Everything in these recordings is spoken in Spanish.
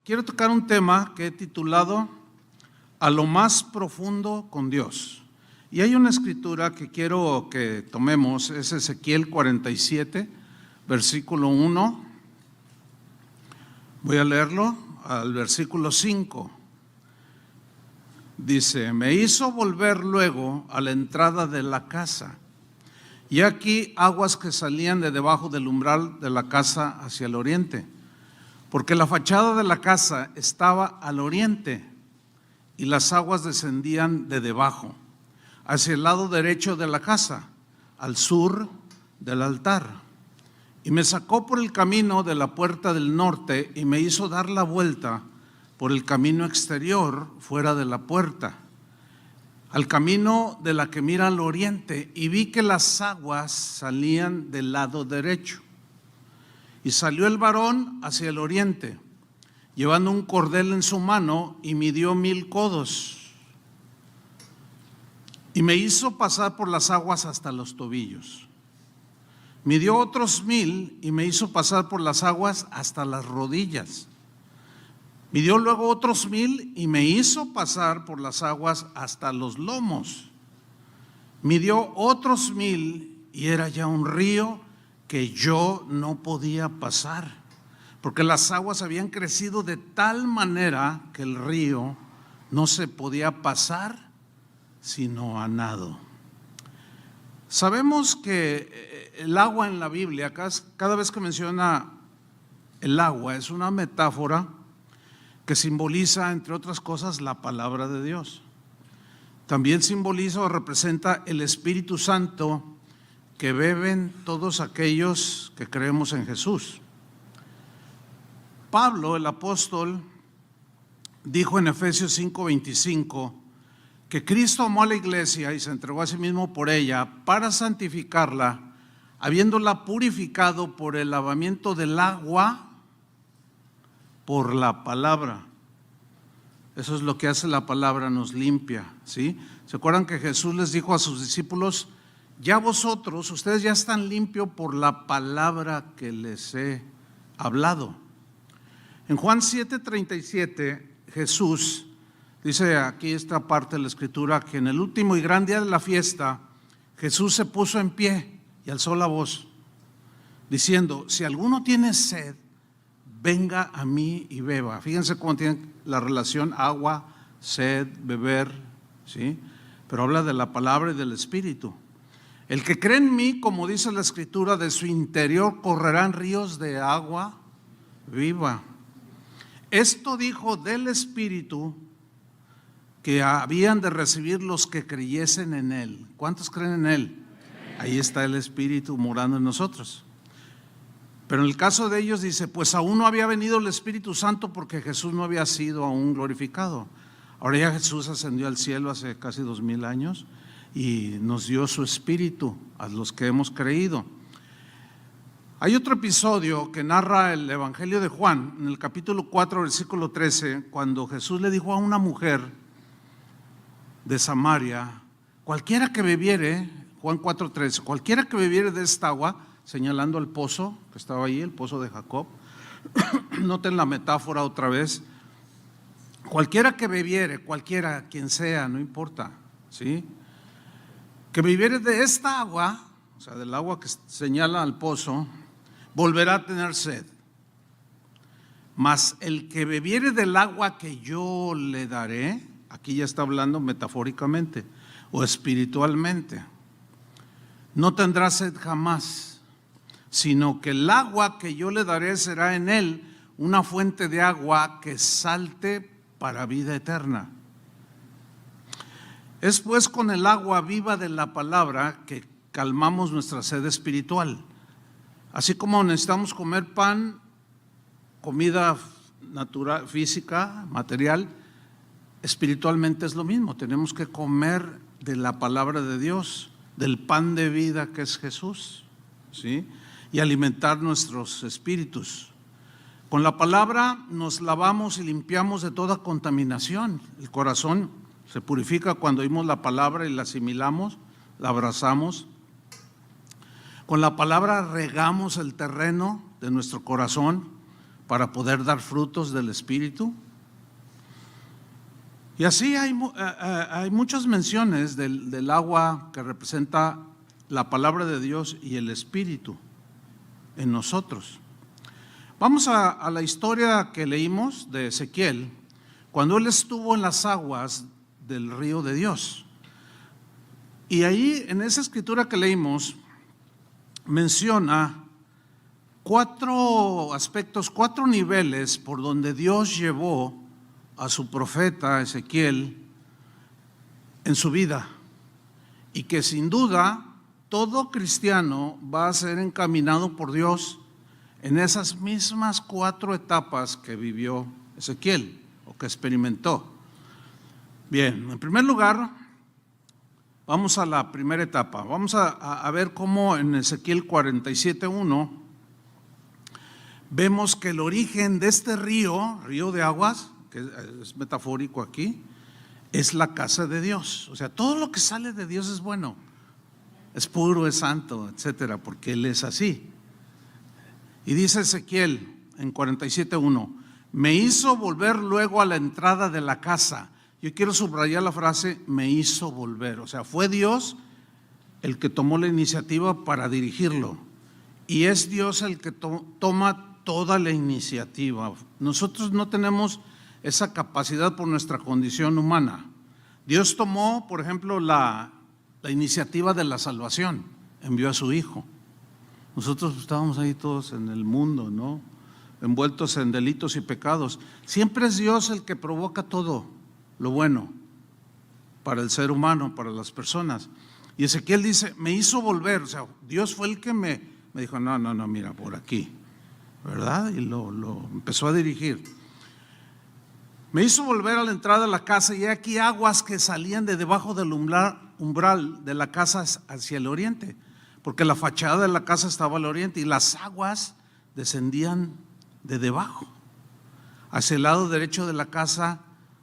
quiero tocar un tema que he titulado A lo más profundo con Dios. Y hay una escritura que quiero que tomemos, es Ezequiel 47, versículo 1. Voy a leerlo al versículo 5. Dice: me hizo volver luego a la entrada de la casa, y aquí aguas que salían de debajo del umbral de la casa hacia el oriente, porque la fachada de la casa estaba al oriente, y las aguas descendían de debajo, hacia el lado derecho de la casa, al sur del altar. Y me sacó por el camino de la puerta del norte, y me hizo dar la vuelta por el camino exterior, fuera de la puerta, al camino de la que mira al oriente, y vi que las aguas salían del lado derecho. Y salió el varón hacia el oriente, llevando un cordel en su mano, y midió 1000 codos. Y me hizo pasar por las aguas hasta los tobillos. Midió otros 1000, y me hizo pasar por las aguas hasta las rodillas. Midió luego otros 1000, y me hizo pasar por las aguas hasta los lomos. Midió otros 1000, y era ya un río que yo no podía pasar, porque las aguas habían crecido de tal manera que el río no se podía pasar sino a nado. Sabemos que el agua en la Biblia, cada vez que menciona el agua, es una metáfora que simboliza, entre otras cosas, la palabra de Dios. También simboliza o representa el Espíritu Santo que beben todos aquellos que creemos en Jesús. Pablo, el apóstol, dijo en Efesios 5:25 que Cristo amó a la iglesia y se entregó a sí mismo por ella para santificarla, habiéndola purificado por el lavamiento del agua por la palabra. Eso es lo que hace la palabra, nos limpia, ¿sí? ¿Se acuerdan que Jesús les dijo a sus discípulos: ya vosotros, ustedes ya están limpios por la palabra que les he hablado? En Juan 7:37, Jesús dice, aquí esta parte de la escritura, que en el último y gran día de la fiesta, Jesús se puso en pie y alzó la voz, diciendo: si alguno tiene sed, venga a mí y beba. Fíjense cómo tiene la relación agua, sed, beber, ¿sí? Pero habla de la palabra y del Espíritu. El que cree en mí, como dice la escritura, de su interior correrán ríos de agua viva. Esto dijo del Espíritu que habían de recibir los que creyesen en Él. ¿Cuántos creen en Él? Ahí está el Espíritu morando en nosotros. Pero en el caso de ellos dice, pues aún no había venido el Espíritu Santo porque Jesús no había sido aún glorificado. Ahora ya Jesús ascendió al cielo hace casi 2000 años y nos dio su Espíritu a los que hemos creído. Hay otro episodio que narra el Evangelio de Juan, en el capítulo 4, versículo 13, cuando Jesús le dijo a una mujer de Samaria: cualquiera que bebiere, Juan 4:13, cualquiera que bebiere de esta agua, señalando al pozo que estaba ahí, el pozo de Jacob. Noten la metáfora otra vez. Cualquiera que bebiere, cualquiera, quien sea, no importa, ¿sí? Que bebiere de esta agua, o sea, del agua que señala al pozo, volverá a tener sed. Mas el que bebiere del agua que yo le daré, aquí ya está hablando metafóricamente o espiritualmente, no tendrá sed jamás, sino que el agua que yo le daré será en él una fuente de agua que salte para vida eterna. Es pues con el agua viva de la palabra que calmamos nuestra sed espiritual. Así como necesitamos comer pan, comida natural, física, material, espiritualmente es lo mismo. Tenemos que comer de la palabra de Dios, del pan de vida que es Jesús, ¿sí? Y alimentar nuestros espíritus. Con la palabra nos lavamos y limpiamos de toda contaminación. El corazón se purifica cuando oímos la palabra y la asimilamos, la abrazamos. Con la palabra regamos el terreno de nuestro corazón para poder dar frutos del Espíritu. Y así hay muchas menciones del agua que representa la palabra de Dios y el Espíritu en nosotros. Vamos a la historia que leímos de Ezequiel, cuando él estuvo en las aguas del río de Dios. Y ahí, en esa escritura que leímos, menciona 4 aspectos, 4 niveles por donde Dios llevó a su profeta Ezequiel en su vida, y que sin duda todo cristiano va a ser encaminado por Dios en esas mismas 4 etapas que vivió Ezequiel o que experimentó. Bien, en primer lugar, vamos a la primera etapa. Vamos a ver cómo en Ezequiel 47:1 vemos que el origen de este río de aguas, que es metafórico aquí, es la casa de Dios. O sea, todo lo que sale de Dios es bueno, es puro, es santo, etcétera, porque Él es así. Y dice Ezequiel en 47:1, me hizo volver luego a la entrada de la casa. Yo quiero subrayar la frase, me hizo volver. O sea, fue Dios el que tomó la iniciativa para dirigirlo. Y es Dios el que toma toda la iniciativa. Nosotros no tenemos esa capacidad por nuestra condición humana. Dios tomó, por ejemplo, la iniciativa de la salvación, envió a su Hijo. Nosotros estábamos ahí todos en el mundo, ¿no?, envueltos en delitos y pecados. Siempre es Dios el que provoca todo lo bueno para el ser humano, para las personas. Y Ezequiel dice, me hizo volver. O sea, Dios fue el que me dijo, no, mira, por aquí, ¿verdad? Y lo empezó a dirigir. Me hizo volver a la entrada de la casa, y aquí aguas que salían de debajo del umbral de la casa hacia el oriente, porque la fachada de la casa estaba al oriente, y las aguas descendían de debajo, hacia el lado derecho de la casa,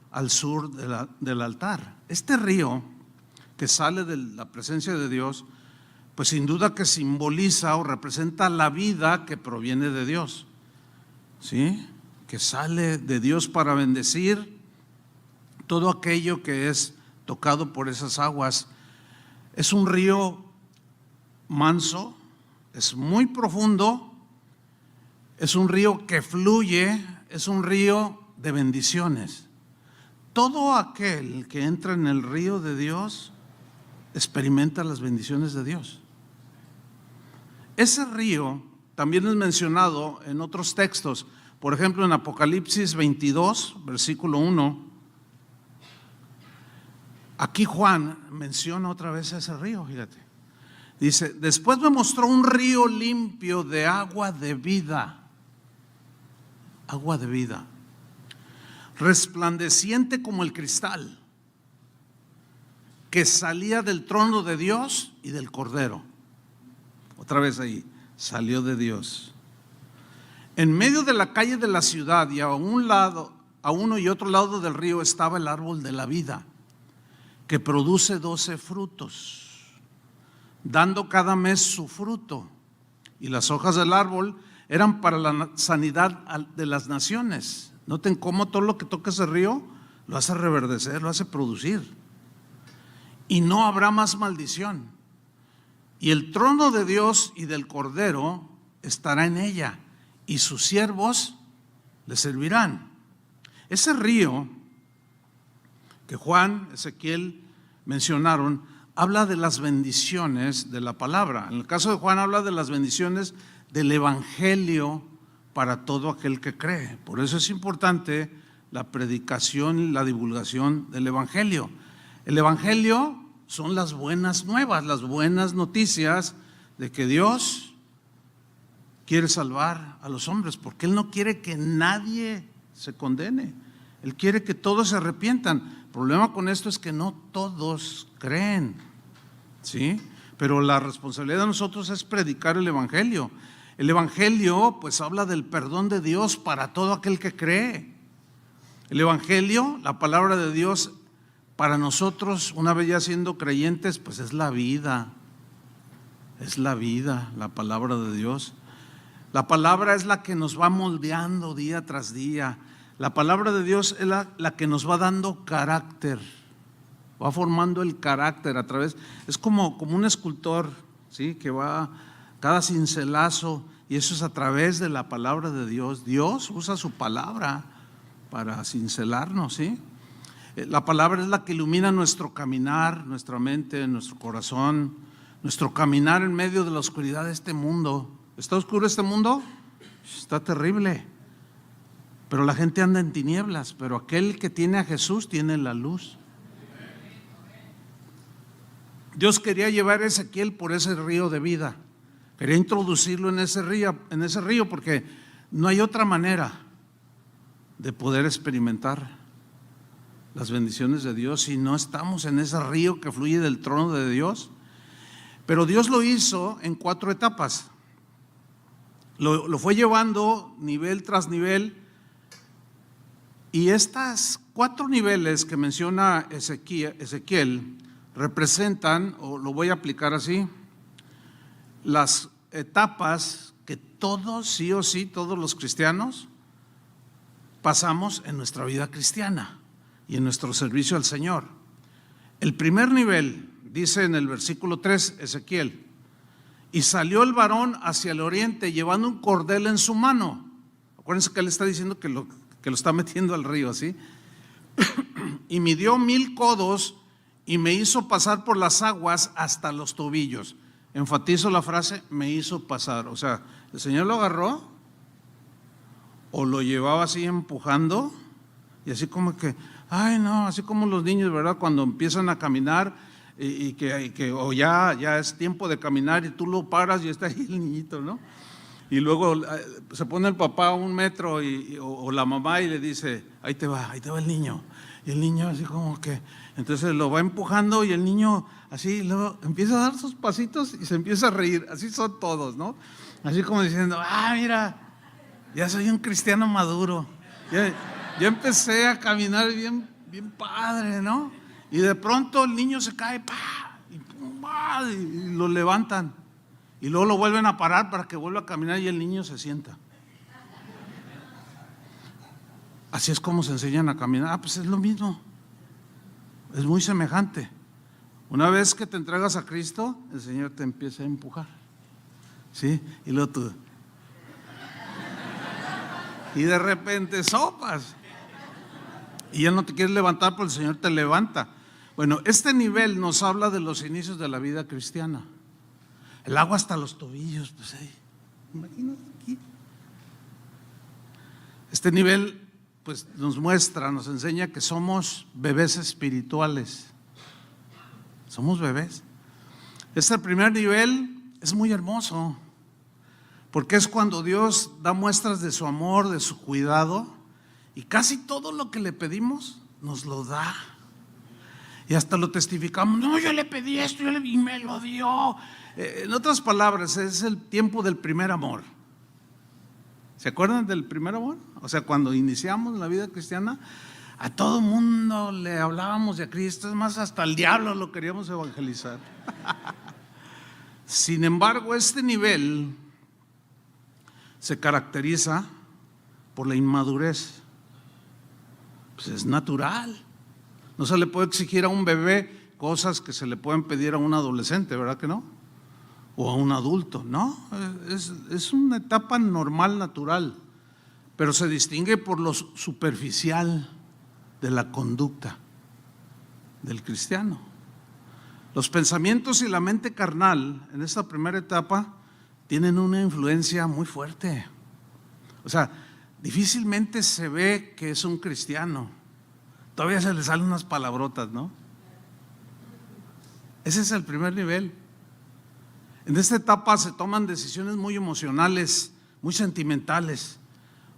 al sur del altar. Este río que sale de la presencia de Dios, pues sin duda que simboliza o representa la vida que proviene de Dios, ¿sí?, que sale de Dios para bendecir todo aquello que es tocado por esas aguas. Es un río manso, es muy profundo, es un río que fluye, es un río de bendiciones. Todo aquel que entra en el río de Dios experimenta las bendiciones de Dios. Ese río también es mencionado en otros textos. Por ejemplo, en Apocalipsis 22, versículo 1, aquí Juan menciona otra vez ese río, fíjate. Dice, después me mostró un río limpio de agua de vida, resplandeciente como el cristal, que salía del trono de Dios y del Cordero. Otra vez ahí, salió de Dios. En medio de la calle de la ciudad y a uno y otro lado del río estaba el árbol de la vida, que produce 12 frutos, dando cada mes su fruto. Y las hojas del árbol eran para la sanidad de las naciones. Noten cómo todo lo que toca ese río lo hace reverdecer, lo hace producir. Y no habrá más maldición. Y el trono de Dios y del Cordero estará en ella, y sus siervos le servirán. Ese río que Juan, Ezequiel mencionaron, habla de las bendiciones de la palabra. En el caso de Juan habla de las bendiciones del evangelio para todo aquel que cree. Por eso es importante la predicación y la divulgación del evangelio. El evangelio son las buenas nuevas, las buenas noticias de que Dios quiere salvar a los hombres, porque Él no quiere que nadie se condene. Él quiere que todos se arrepientan. El problema con esto es que no todos creen, ¿sí? Pero la responsabilidad de nosotros es predicar el evangelio. El evangelio pues habla del perdón de Dios para todo aquel que cree. El evangelio, la palabra de Dios, para nosotros, una vez ya siendo creyentes, pues es la vida, la palabra de Dios. La palabra es la que nos va moldeando día tras día. La palabra de Dios es la que nos va dando carácter, va formando el carácter a través, es como un escultor, ¿sí? Que va cada cincelazo, y eso es a través de la palabra de Dios. Dios usa su palabra para cincelarnos, ¿sí? La palabra es la que ilumina nuestro caminar, nuestra mente, nuestro corazón, nuestro caminar en medio de la oscuridad de este mundo. ¿Está oscuro este mundo? Está terrible. Pero la gente anda en tinieblas, pero aquel que tiene a Jesús tiene la luz. Dios quería llevar a Ezequiel por ese río de vida. Quería introducirlo en ese río porque no hay otra manera de poder experimentar las bendiciones de Dios si no estamos en ese río que fluye del trono de Dios. Pero Dios lo hizo en 4 etapas. Lo fue llevando nivel tras nivel, y estas 4 niveles que menciona Ezequiel representan, o lo voy a aplicar así, las etapas que todos, sí o sí, todos los cristianos pasamos en nuestra vida cristiana y en nuestro servicio al Señor. El primer nivel, dice en el versículo 3 Ezequiel: y salió el varón hacia el oriente llevando un cordel en su mano. Acuérdense que él está diciendo que lo está metiendo al río, ¿sí? Y midió 1000 codos y me hizo pasar por las aguas hasta los tobillos. Enfatizo la frase, me hizo pasar. O sea, el Señor lo agarró o lo llevaba así empujando, y así como que, ay no, así como los niños, ¿verdad? Cuando empiezan a caminar y que o ya es tiempo de caminar y tú lo paras y está ahí el niñito, ¿no? Y luego se pone el papá a 1 metro o la mamá y le dice, ahí te va el niño. Y el niño así como que, entonces lo va empujando y el niño así, luego empieza a dar sus pasitos y se empieza a reír. Así son todos, ¿no? Así como diciendo, mira, ya soy un cristiano maduro. Ya empecé a caminar bien padre, ¿no? Y de pronto el niño se cae, y lo levantan. Y luego lo vuelven a parar para que vuelva a caminar y el niño se sienta. Así es como se enseñan a caminar. Pues es lo mismo. Es muy semejante. Una vez que te entregas a Cristo, el Señor te empieza a empujar, ¿sí? Y luego tú. Y de repente sopas. Y ya no te quieres levantar, pero el Señor te levanta. Bueno, este nivel nos habla de los inicios de la vida cristiana. El agua hasta los tobillos, pues ahí, imagínate aquí. Este nivel pues nos enseña que somos bebés espirituales. Somos bebés. Este primer nivel es muy hermoso, porque es cuando Dios da muestras de su amor, de su cuidado, y casi todo lo que le pedimos nos lo da. Y hasta lo testificamos, no, yo le pedí esto y me lo dio. En otras palabras, es el tiempo del primer amor. ¿Se acuerdan del primer amor? O sea, cuando iniciamos la vida cristiana, a todo mundo le hablábamos de Cristo, es más, hasta el diablo lo queríamos evangelizar. Sin embargo, este nivel se caracteriza por la inmadurez. Pues es natural. No se le puede exigir a un bebé cosas que se le pueden pedir a un adolescente, ¿verdad que no? O a un adulto, ¿no? Es una etapa normal, natural, pero se distingue por lo superficial de la conducta del cristiano. Los pensamientos y la mente carnal en esta primera etapa tienen una influencia muy fuerte. O sea, difícilmente se ve que es un cristiano. Todavía se le salen unas palabrotas, ¿no? Ese es el primer nivel. En esta etapa se toman decisiones muy emocionales, muy sentimentales.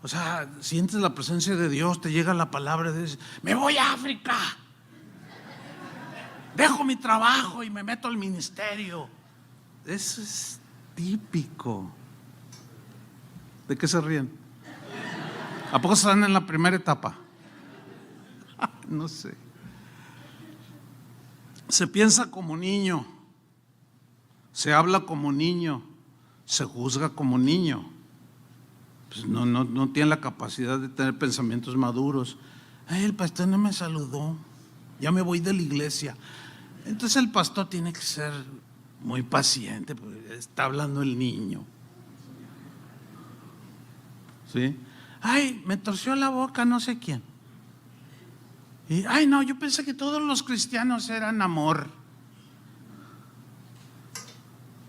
O sea, sientes la presencia de Dios, te llega la palabra y dices, me voy a África, dejo mi trabajo y me meto al ministerio. Eso es típico. ¿De qué se ríen? ¿A poco están en la primera etapa? No sé. Se piensa como niño, se habla como niño, se juzga como niño. pues no tienen la capacidad de tener pensamientos maduros. Ay, el pastor no me saludó, ya me voy de la iglesia. Entonces el pastor tiene que ser muy paciente, porque está hablando el niño. ¿Sí? Ay, me torció la boca no sé quién. Y, ay, no, yo pensé que todos los cristianos eran amor.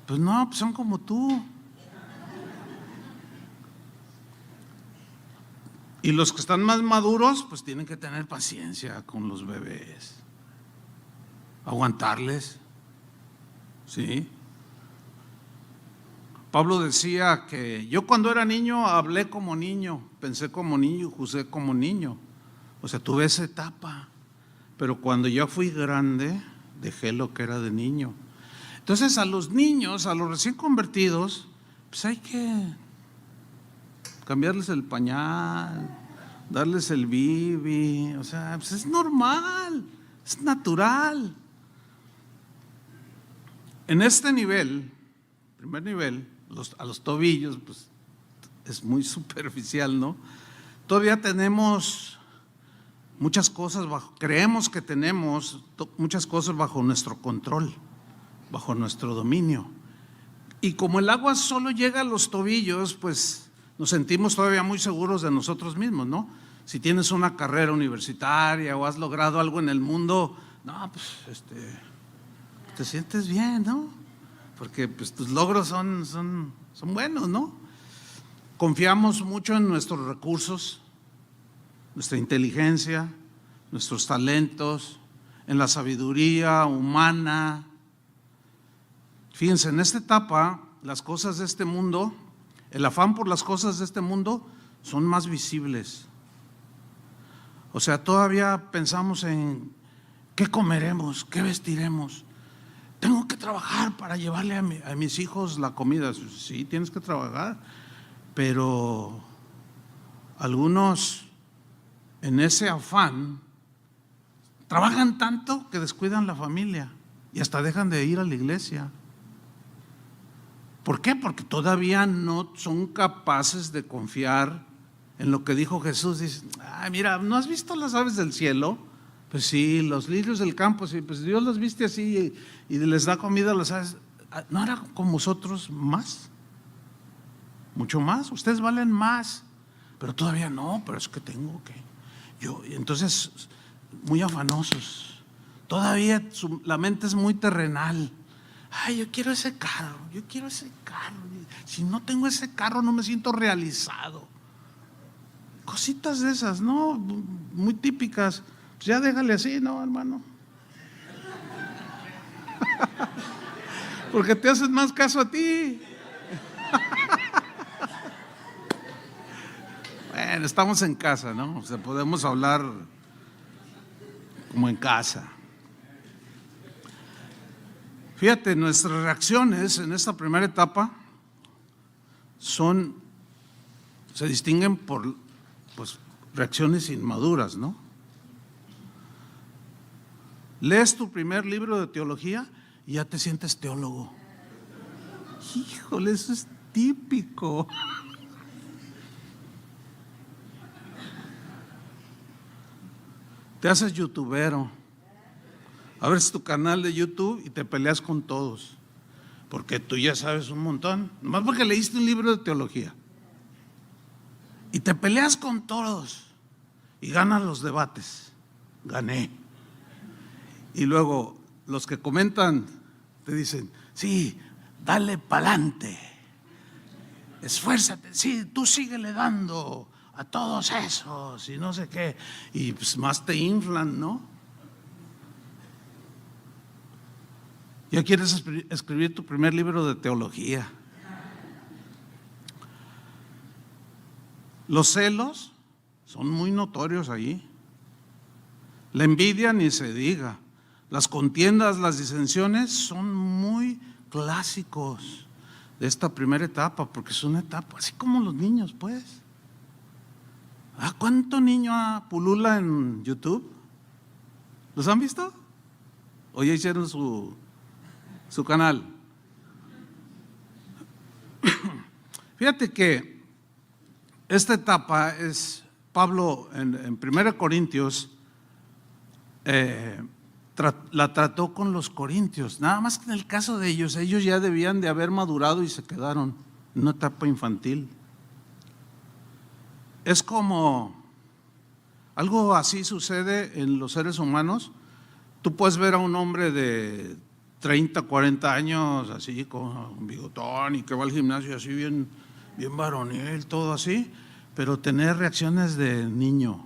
Pues no, pues son como tú. Y los que están más maduros, pues tienen que tener paciencia con los bebés, aguantarles. ¿Sí? Pablo decía que yo cuando era niño hablé como niño, pensé como niño, juzgué como niño. O sea, tuve esa etapa, pero cuando ya fui grande, dejé lo que era de niño. Entonces a los niños, a los recién convertidos, pues hay que cambiarles el pañal, darles el bibi, o sea, pues es normal, es natural. En este nivel, primer nivel, a los tobillos, pues es muy superficial, ¿no? Todavía tenemos muchas cosas creemos que tenemos muchas cosas bajo nuestro control, bajo nuestro dominio. Y como el agua solo llega a los tobillos, pues nos sentimos todavía muy seguros de nosotros mismos, ¿no? Si tienes una carrera universitaria o has logrado algo en el mundo, no, pues te sientes bien, ¿no? Porque pues tus logros son buenos, ¿no? Confiamos mucho en nuestros recursos, nuestra inteligencia, nuestros talentos, en la sabiduría humana. Fíjense, en esta etapa, las cosas de este mundo, el afán por las cosas de este mundo son más visibles. O sea, todavía pensamos en qué comeremos, qué vestiremos. Tengo que trabajar para llevarle a mis hijos la comida. Sí, tienes que trabajar, pero algunos en ese afán trabajan tanto que descuidan la familia y hasta dejan de ir a la iglesia. ¿Por qué? Porque todavía no son capaces de confiar en lo que dijo Jesús. Dicen, ay, mira, ¿no has visto las aves del cielo? Pues sí, los lirios del campo, sí, pues Dios los viste así y les da comida a las aves. ¿No era con vosotros más? Mucho más, ustedes valen más, pero todavía no, pero es que tengo que. Entonces, muy afanosos, todavía la mente es muy terrenal. Ay, yo quiero ese carro, si no tengo ese carro no me siento realizado. Cositas de esas, ¿no? Muy típicas. Pues ya déjale así, ¿no, hermano? Porque te hacen más caso a ti. Bueno, estamos en casa, ¿no? O sea, podemos hablar como en casa. Fíjate, nuestras reacciones en esta primera etapa se distinguen por reacciones inmaduras, ¿no? Lees tu primer libro de teología y ya te sientes teólogo. Híjole, eso es típico. Te haces youtubero, abres tu canal de YouTube y te peleas con todos, porque tú ya sabes un montón, nomás porque leíste un libro de teología. Y te peleas con todos y ganas los debates. Gané. Y luego los que comentan te dicen, sí, dale pa'lante, esfuérzate, sí, tú síguele dando a todos esos y no sé qué, y pues más te inflan, ¿no? Ya quieres escribir tu primer libro de teología. Los celos son muy notorios ahí. La envidia ni se diga. Las contiendas, las disensiones son muy clásicos de esta primera etapa, porque es una etapa, así como los niños, pues. ¿Cuánto niño pulula en YouTube? ¿Los han visto? ¿O ya hicieron su canal? Fíjate que esta etapa es, Pablo en 1 Corintios la trató con los corintios, nada más que en el caso de ellos ya debían de haber madurado y se quedaron en una etapa infantil. Es como, algo así sucede en los seres humanos. Tú puedes ver a un hombre de 30, 40 años, así con un bigotón y que va al gimnasio así bien varonil, todo así, pero tener reacciones de niño.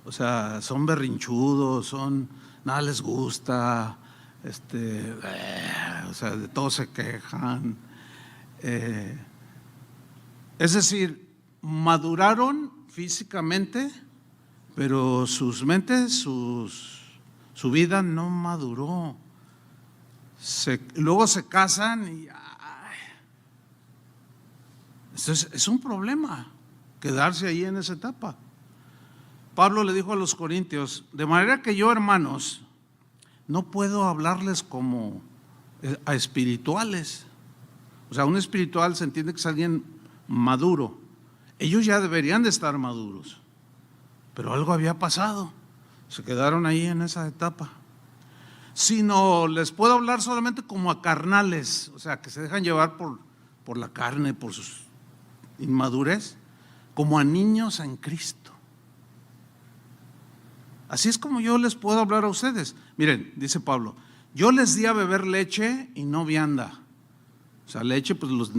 O sea, son berrinchudos, nada les gusta, o sea, de todo se quejan. Es decir, maduraron físicamente, pero sus mentes, su vida no maduró. Luego se casan y es un problema quedarse ahí en esa etapa. Pablo le dijo a los corintios: de manera que yo, hermanos, no puedo hablarles como a espirituales. O sea, un espiritual se entiende que es alguien maduro. Ellos ya deberían de estar maduros, pero algo había pasado, se quedaron ahí en esa etapa. Sino les puedo hablar solamente como a carnales, o sea, que se dejan llevar por la carne, por sus inmadurez, como a niños en Cristo. Así es como yo les puedo hablar a ustedes. Miren, dice Pablo: yo les di a beber leche y no vianda. O sea, leche, pues los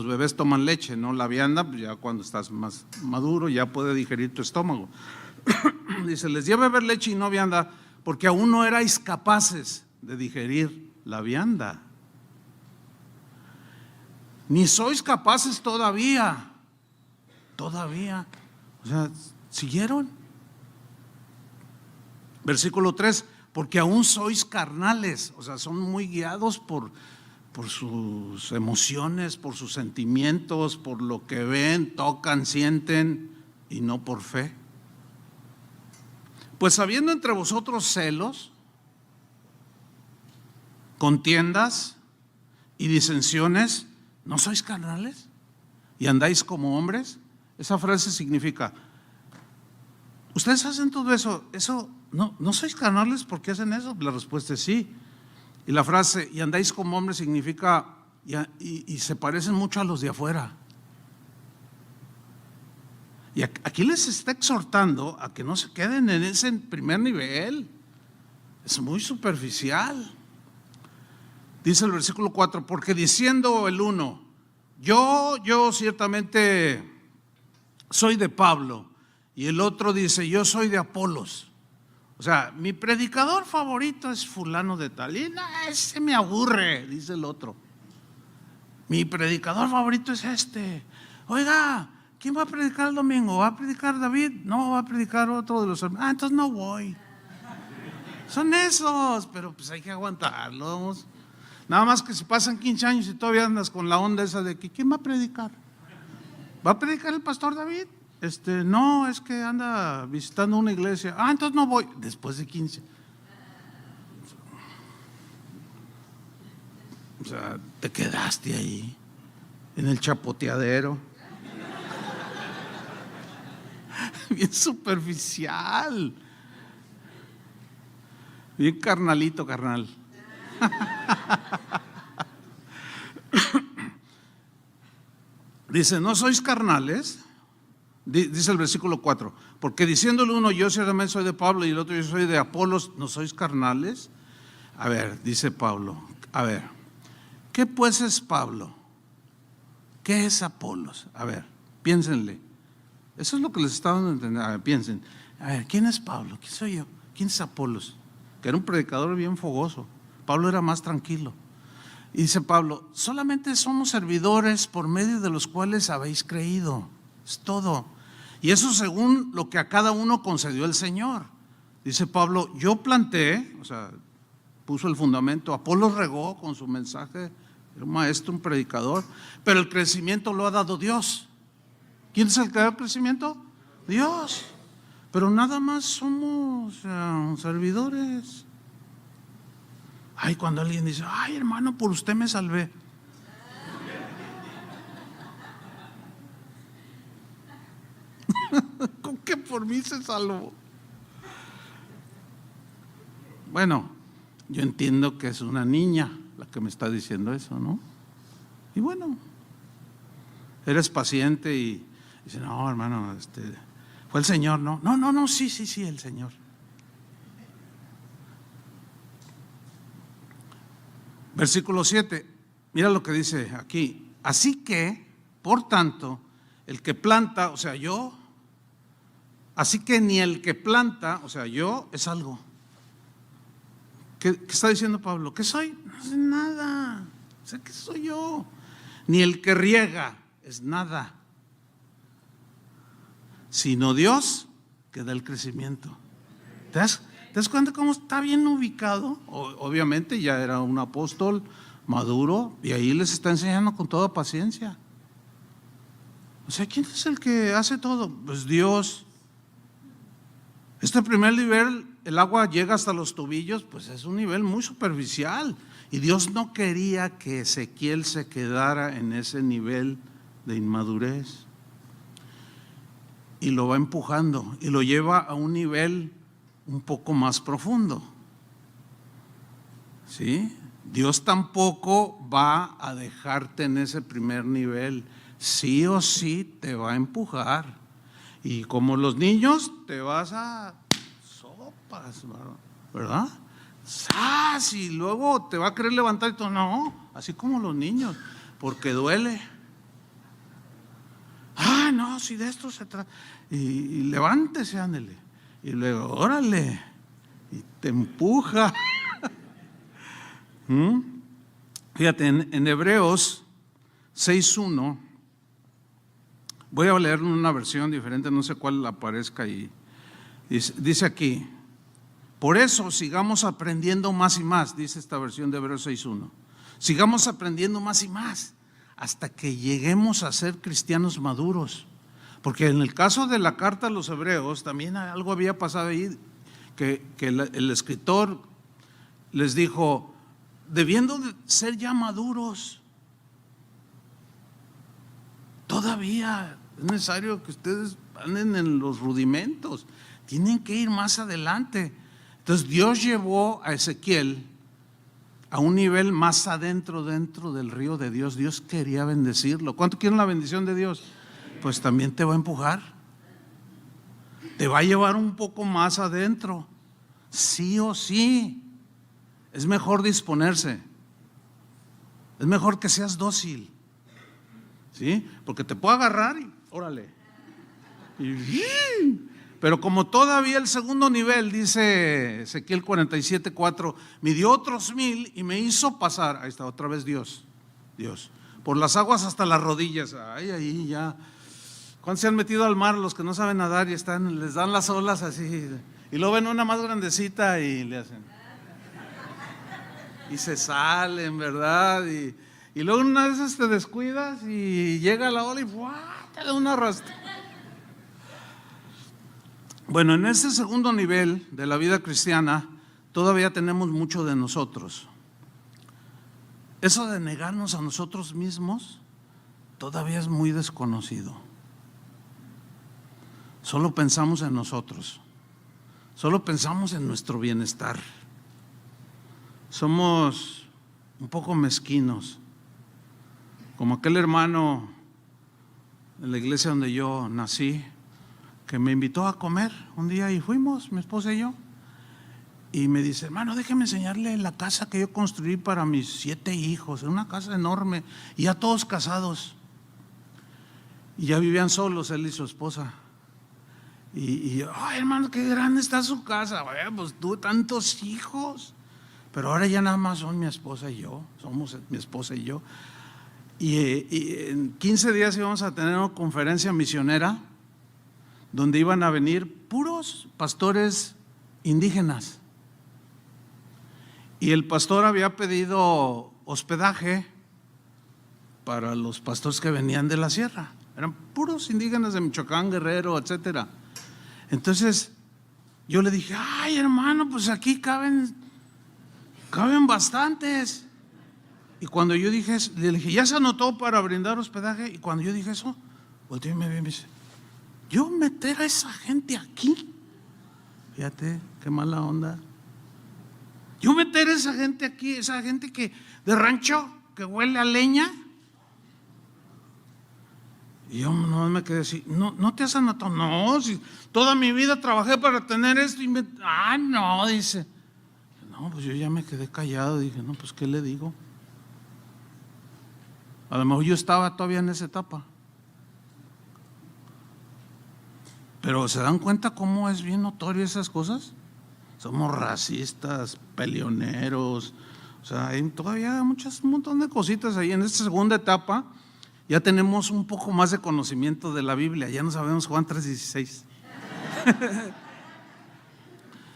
bebés toman leche, ¿no? La vianda, pues ya cuando estás más maduro ya puede digerir tu estómago. Dice: les di a beber leche y no vianda, porque aún no erais capaces de digerir la vianda. Ni sois capaces todavía. O sea, ¿siguieron? Versículo 3, porque aún sois carnales, o sea, son muy guiados por sus emociones, por sus sentimientos, por lo que ven, tocan, sienten, y no por fe. Pues habiendo entre vosotros celos, contiendas y disensiones, ¿no sois carnales? ¿Y andáis como hombres? Esa frase significa: ¿ustedes hacen todo eso? ¿No sois carnales porque hacen eso? La respuesta es sí. Y la frase "y andáis como hombres" significa y se parecen mucho a los de afuera. Y aquí les está exhortando a que no se queden en ese primer nivel. Es muy superficial. Dice el versículo 4: porque diciendo el uno, yo ciertamente soy de Pablo, y el otro dice, yo soy de Apolos. O sea, mi predicador favorito es fulano de tal, y no, ese me aburre, dice el otro. Mi predicador favorito es este. Oiga, ¿quién va a predicar el domingo? ¿Va a predicar David? No, va a predicar otro de los hermanos. Entonces no voy. Son esos, pero pues hay que aguantarlos. Nada más que si pasan 15 años y todavía andas con la onda esa de que ¿quién va a predicar? ¿Va a predicar el pastor David? No, es que anda visitando una iglesia. Entonces no voy. Después de 15. O sea, te quedaste ahí, en el chapoteadero. Bien superficial. Bien carnalito, carnal. Dice, ¿no sois carnales? Dice el versículo 4, porque diciendo el uno, yo ciertamente soy de Pablo, y el otro, yo soy de Apolos, ¿no sois carnales? A ver, dice Pablo, a ver, ¿qué pues es Pablo? ¿Qué es Apolos? A ver, piénsenle. Eso es lo que les estaba dando a entender. A ver, piensen, a ver, ¿quién es Pablo? ¿Quién soy yo? ¿Quién es Apolos? Que era un predicador bien fogoso. Pablo era más tranquilo. Y dice Pablo, solamente somos servidores por medio de los cuales habéis creído. Es todo. Y eso según lo que a cada uno concedió el Señor. Dice Pablo, yo planté, o sea, puso el fundamento, Apolos regó con su mensaje, era un maestro, un predicador, pero el crecimiento lo ha dado Dios. ¿Quién es el que da el crecimiento? Dios. Pero nada más somos servidores. Ay, cuando alguien dice, ay hermano, por usted me salvé. ¿Con qué por mí se salvó? Bueno, yo entiendo que es una niña la que me está diciendo eso, ¿no? Y bueno, eres paciente y dice, no, hermano, fue el Señor, ¿no? No, sí, el Señor. Versículo 7, mira lo que dice aquí. Así que, por tanto, el que planta, o sea, yo, así que ni el que planta, o sea, yo, es algo. ¿Qué está diciendo Pablo? ¿Qué soy? No sé nada. O sea, ¿qué soy yo? Ni el que riega es nada, sino Dios que da el crecimiento. ¿Te das cuenta cómo está bien ubicado? Obviamente ya era un apóstol maduro y ahí les está enseñando con toda paciencia. O sea, ¿quién es el que hace todo? Pues Dios. Este primer nivel, el agua llega hasta los tobillos, pues es un nivel muy superficial. Y Dios no quería que Ezequiel se quedara en ese nivel de inmadurez. Y lo va empujando y lo lleva a un nivel un poco más profundo. ¿Sí? Dios tampoco va a dejarte en ese primer nivel. Sí o sí te va a empujar. Y como los niños, te vas a sopas, ¿verdad? ¡Sas! Y luego te va a querer levantar y todo. No, así como los niños, porque duele. No, si de esto se trata. Y levántese, ándele. Y luego, órale. Y te empuja. Fíjate, en Hebreos 6:1, voy a leer una versión diferente, no sé cuál aparezca ahí. Dice aquí, por eso sigamos aprendiendo más y más, dice esta versión de Hebreos 6:1. Sigamos aprendiendo más y más hasta que lleguemos a ser cristianos maduros. Porque en el caso de la carta a los Hebreos también algo había pasado ahí, que el escritor les dijo, debiendo de ser ya maduros, todavía es necesario que ustedes anden en los rudimentos, tienen que ir más adelante. Entonces Dios llevó a Ezequiel a un nivel más adentro, dentro del río de Dios. Dios quería bendecirlo. ¿Cuánto quieren la bendición de Dios? Pues también te va a empujar, te va a llevar un poco más adentro, sí o sí. Es mejor disponerse, es mejor que seas dócil, ¿sí? Porque te puedo agarrar y órale. Pero como todavía el segundo nivel, dice Ezequiel 47:4, midió otros 1000 y me hizo pasar, ahí está otra vez Dios, por las aguas hasta las rodillas. Ay, ahí ya. ¿Cuántos se han metido al mar los que no saben nadar y les dan las olas así? Y luego ven una más grandecita y le hacen. Y se salen, ¿verdad? Y luego una vez te descuidas y llega la ola y te da un arrastre. Bueno, en este segundo nivel de la vida cristiana todavía tenemos mucho de nosotros. Eso de negarnos a nosotros mismos todavía es muy desconocido. Solo pensamos en nosotros, solo pensamos en nuestro bienestar. Somos un poco mezquinos, como aquel hermano en la iglesia donde yo nací, que me invitó a comer un día y fuimos, mi esposa y yo, y me dice, hermano, déjeme enseñarle la casa que yo construí para mis 7 hijos, una casa enorme, y ya todos casados, y ya vivían solos él y su esposa. Y yo, ay, hermano, qué grande está su casa. Pues tuve tantos hijos, pero ahora ya nada más son mi esposa y yo, somos mi esposa y yo. Y en 15 días íbamos a tener una conferencia misionera donde iban a venir puros pastores indígenas. Y el pastor había pedido hospedaje para los pastores que venían de la sierra. Eran puros indígenas de Michoacán, Guerrero, etcétera. Entonces yo le dije, ay, hermano, pues aquí caben bastantes. Y cuando yo dije eso, le dije, ¿ya se anotó para brindar hospedaje? Y cuando yo dije eso, volteó y me vio y me dice, yo meter a esa gente aquí, fíjate qué mala onda. Yo meter a esa gente aquí, esa gente que de rancho, que huele a leña. Y yo no me quedé así, no te has anotado, no, si toda mi vida trabajé para tener esto y no, dice, no, pues yo ya me quedé callado, dije, no, pues ¿qué le digo? A lo mejor yo estaba todavía en esa etapa. Pero ¿se dan cuenta cómo es bien notorio esas cosas? Somos racistas, peleoneros, o sea, hay todavía un montón de cositas ahí. En esta segunda etapa ya tenemos un poco más de conocimiento de la Biblia, ya no sabemos Juan 3:16.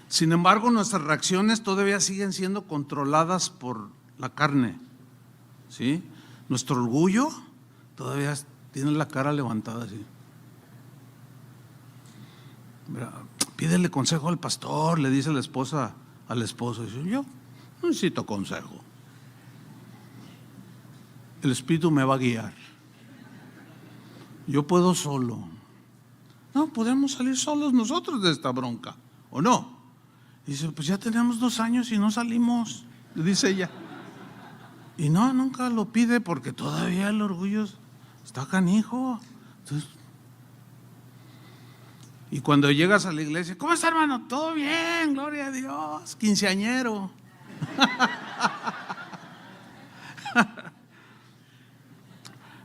Sin embargo, nuestras reacciones todavía siguen siendo controladas por la carne, ¿sí? Nuestro orgullo todavía tiene la cara levantada así. Pídele consejo al pastor, le dice la esposa al esposo. Dice, yo no necesito consejo. El Espíritu me va a guiar. Yo puedo solo. No, podemos salir solos nosotros de esta bronca, ¿o no? Dice, pues ya tenemos 2 años y no salimos, dice ella. Y no, nunca lo pide porque todavía el orgullo está canijo. Entonces, y cuando llegas a la iglesia, ¿cómo está, hermano? Todo bien, gloria a Dios, quinceañero.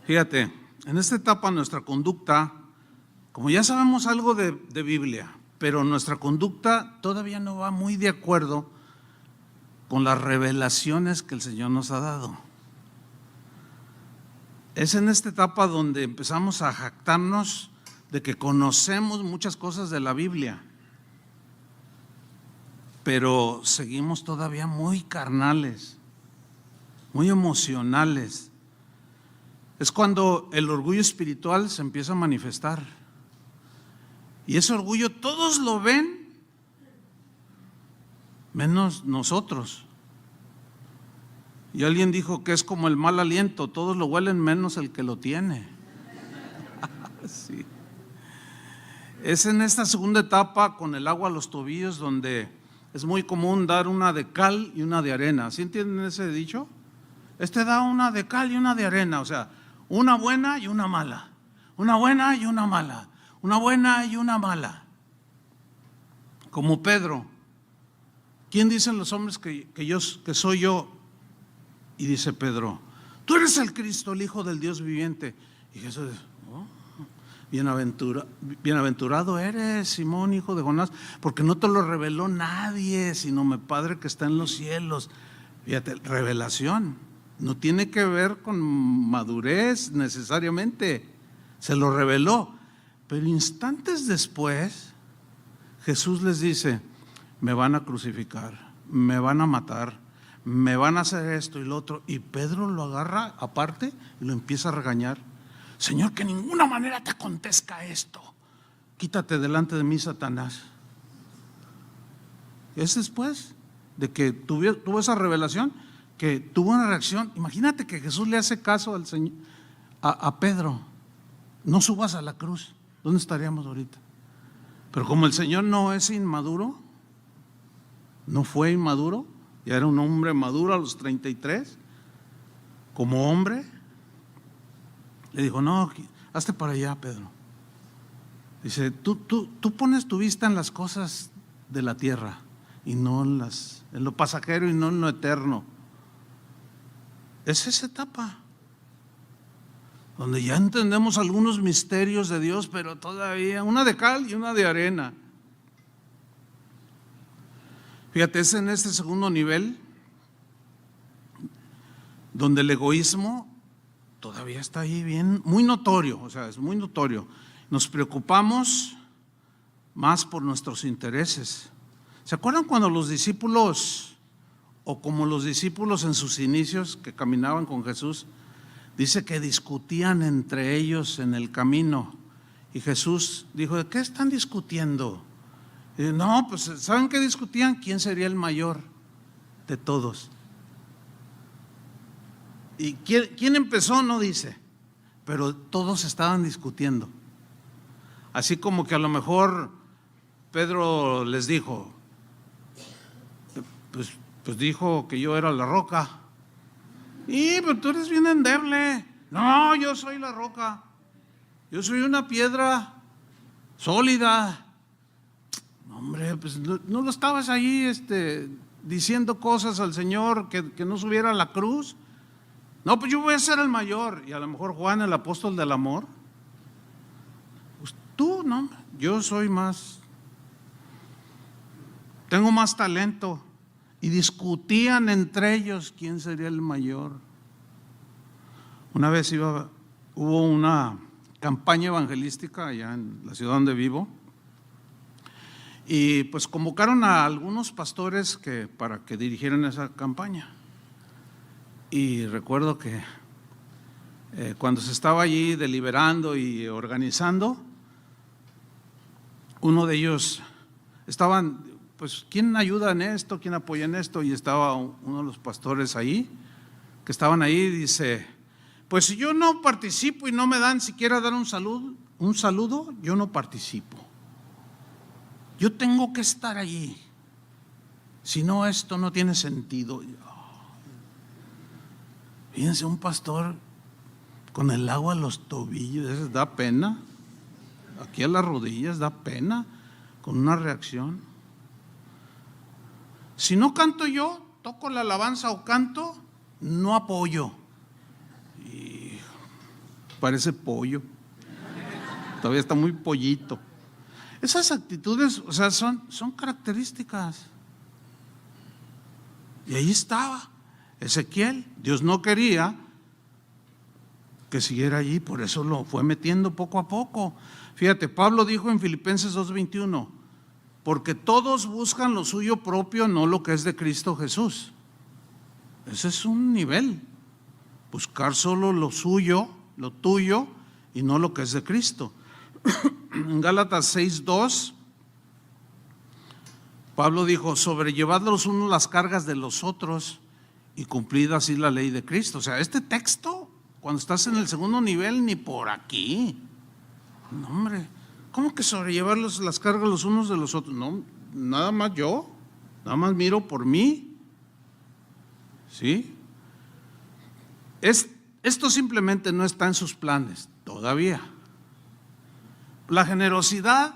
Fíjate, en esta etapa nuestra conducta, como ya sabemos algo de Biblia, pero nuestra conducta todavía no va muy de acuerdo con las revelaciones que el Señor nos ha dado. Es en esta etapa donde empezamos a jactarnos de que conocemos muchas cosas de la Biblia, pero seguimos todavía muy carnales, muy emocionales. Es cuando el orgullo espiritual se empieza a manifestar. Y ese orgullo todos lo ven, menos nosotros. Y alguien dijo que es como el mal aliento, todos lo huelen menos el que lo tiene. Sí. Es en esta segunda etapa con el agua a los tobillos donde es muy común dar una de cal y una de arena. ¿Sí entienden ese dicho? Da una de cal y una de arena, o sea, una buena y una mala, una buena y una mala, una buena y una mala. Como Pedro. ¿Quién dicen los hombres que soy yo? Y dice Pedro, tú eres el Cristo, el Hijo del Dios viviente. Y Jesús dice, bienaventurado eres, Simón, hijo de Jonás, porque no te lo reveló nadie, sino mi Padre que está en los cielos. Fíjate, revelación no tiene que ver con madurez necesariamente, se lo reveló. Pero instantes después, Jesús les dice, me van a crucificar, me van a matar, me van a hacer esto y lo otro. Y Pedro lo agarra aparte y lo empieza a regañar. Señor, que de ninguna manera te acontezca esto. Quítate delante de mí, Satanás. Es después de que tuvo esa revelación, que tuvo una reacción. Imagínate que Jesús le hace caso al Señor, a Pedro. No subas a la cruz. ¿Dónde estaríamos ahorita? Pero como el Señor no es inmaduro, no fue inmaduro, ya era un hombre maduro a los 33, como hombre, le dijo, no, hazte para allá, Pedro. Dice, tú pones tu vista en las cosas de la tierra y no en lo pasajero y no en lo eterno. Es esa etapa donde ya entendemos algunos misterios de Dios, pero todavía una de cal y una de arena. Fíjate, es en este segundo nivel donde el egoísmo todavía está ahí bien, muy notorio, o sea, es muy notorio. Nos preocupamos más por nuestros intereses. ¿Se acuerdan cuando los discípulos, o como los discípulos en sus inicios que caminaban con Jesús, dice que discutían entre ellos en el camino? Y Jesús dijo, ¿de qué están discutiendo? Y no, pues ¿saben qué discutían? ¿Quién sería el mayor de todos? ¿Y quién empezó? No dice, pero todos estaban discutiendo. Así como que a lo mejor Pedro les dijo, pues dijo que yo era la roca. Pero tú eres bien endeble. No, yo soy la roca. Yo soy una piedra sólida. Hombre, pues no lo estabas ahí diciendo cosas al Señor que no subiera a la cruz. No, pues yo voy a ser el mayor. Y a lo mejor Juan, el apóstol del amor. Pues tú, no, yo soy más. Tengo más talento. Y discutían entre ellos quién sería el mayor. Una vez hubo una campaña evangelística allá en la ciudad donde vivo, y pues convocaron a algunos pastores para que dirigieran esa campaña. Y recuerdo que cuando se estaba allí deliberando y organizando, uno de ellos estaban, pues, ¿quién ayuda en esto? ¿Quién apoya en esto? Y estaba uno de los pastores ahí, que estaban ahí, y dice, pues si yo no participo y no me dan siquiera dar un saludo, yo no participo. Yo tengo que estar allí. Si no, esto no tiene sentido. Fíjense, un pastor con el agua a los tobillos, eso da pena. Aquí a las rodillas da pena, con una reacción. Si no canto yo, toco la alabanza o canto, no apoyo. Y parece pollo. Todavía está muy pollito. Esas actitudes, o sea, son características. Y ahí estaba Ezequiel. Dios no quería que siguiera allí, por eso lo fue metiendo poco a poco. Fíjate, Pablo dijo en Filipenses 2:21, porque todos buscan lo suyo propio, no lo que es de Cristo Jesús. Ese es un nivel. Buscar solo lo suyo, lo tuyo, y no lo que es de Cristo. En Gálatas 6:2, Pablo dijo, sobrellevad los unos las cargas de los otros y cumplid así la ley de Cristo. O sea, este texto, cuando estás en el segundo nivel, ni por aquí. No, hombre, ¿cómo que sobrellevar las cargas los unos de los otros? No, nada más yo, nada más miro por mí. ¿Sí? Esto simplemente no está en sus planes todavía. La generosidad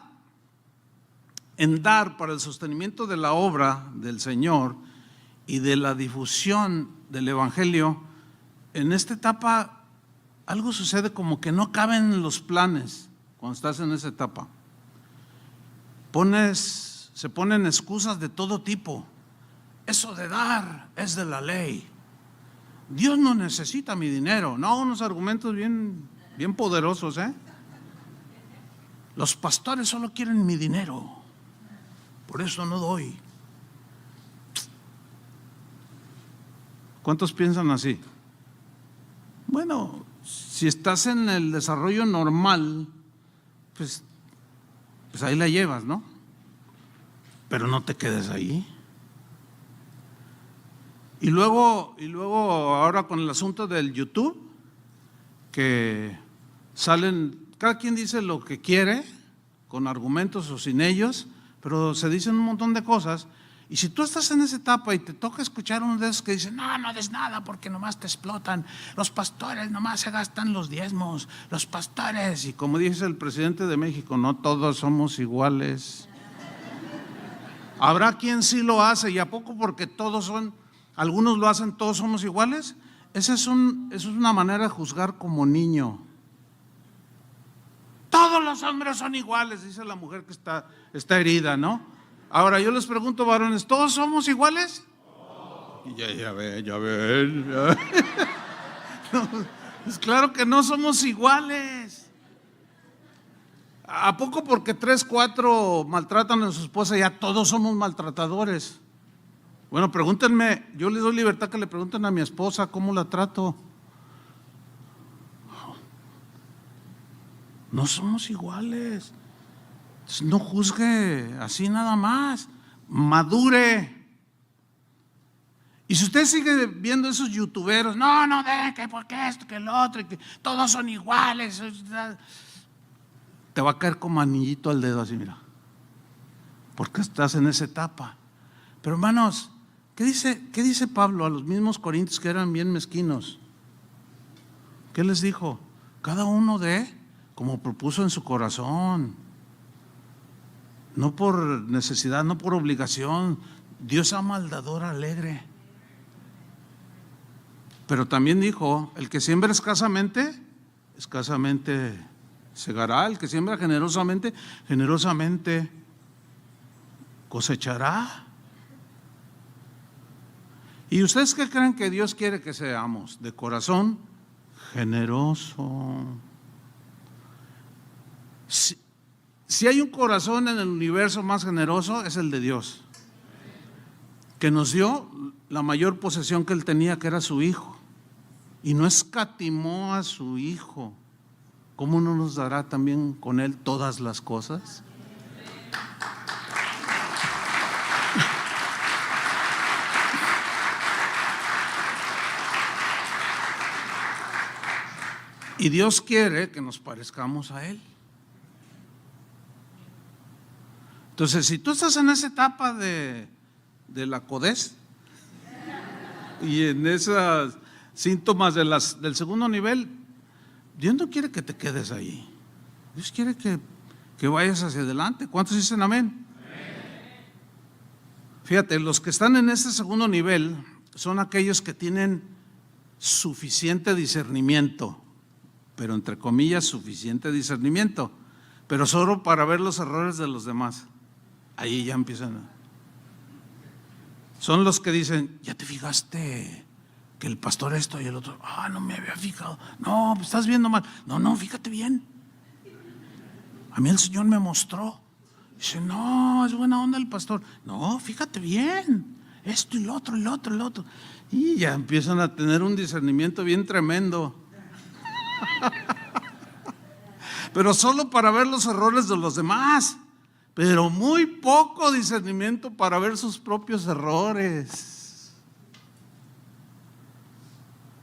en dar para el sostenimiento de la obra del Señor y de la difusión del Evangelio, en esta etapa algo sucede como que no caben en los planes cuando estás en esa etapa. Se ponen excusas de todo tipo. Eso de dar es de la ley. Dios no necesita mi dinero. No, unos argumentos bien poderosos, Los pastores solo quieren mi dinero, por eso no doy. ¿Cuántos piensan así? Bueno, si estás en el desarrollo normal, pues ahí la llevas, ¿no? Pero no te quedes ahí. Y luego ahora con el asunto del YouTube, que salen, cada quien dice lo que quiere, con argumentos o sin ellos, pero se dicen un montón de cosas. Y si tú estás en esa etapa y te toca escuchar uno de esos que dicen, no des nada porque nomás te explotan, los pastores nomás se gastan los diezmos, los pastores, y como dice el presidente de México, no todos somos iguales. Habrá quien sí lo hace, y a poco porque algunos lo hacen, todos somos iguales. Esa es una manera de juzgar como niño. Todos los hombres son iguales, dice la mujer que está herida, ¿no? Ahora yo les pregunto, varones, ¿todos somos iguales? Ya ven. No, pues claro que no somos iguales. ¿A poco porque 3, 4 maltratan a su esposa ya todos somos maltratadores? Bueno, pregúntenme, yo les doy libertad que le pregunten a mi esposa cómo la trato. No somos iguales. No juzgue así nada más. Madure. Y si usted sigue viendo esos youtuberos, que porque esto, que el otro, que todos son iguales. te va a caer como anillito al dedo así, mira, porque estás en esa etapa. Pero hermanos, ¿qué dice Pablo a los mismos corintios que eran bien mezquinos? ¿Qué les dijo? Cada uno dé como propuso en su corazón, no por necesidad, no por obligación. Dios ama al dador alegre. Pero también dijo, el que siembra escasamente segará. El que siembra generosamente, generosamente cosechará. ¿Y ustedes qué creen que Dios quiere que seamos? De corazón generoso. Si hay un corazón en el universo más generoso, es el de Dios, que nos dio la mayor posesión que Él tenía, que era su Hijo, y no escatimó a su Hijo. ¿Cómo no nos dará también con Él todas las cosas? Y Dios quiere que nos parezcamos a Él. Entonces, si tú estás en esa etapa de la codez y en esos síntomas del segundo nivel, Dios no quiere que te quedes ahí. Dios quiere que vayas hacia adelante. ¿Cuántos dicen amén? Fíjate, los que están en ese segundo nivel son aquellos que tienen suficiente discernimiento, pero entre comillas suficiente discernimiento, pero solo para ver los errores de los demás. Ahí ya empiezan. Son los que dicen, ¿ya te fijaste que el pastor esto y el otro? No me había fijado. No, pues estás viendo mal. No, fíjate bien. A mí el Señor me mostró. Dice, no, es buena onda el pastor. No, fíjate bien. Esto y lo otro, el otro. Y ya empiezan a tener un discernimiento bien tremendo. Pero solo para ver los errores de los demás. Pero muy poco discernimiento para ver sus propios errores.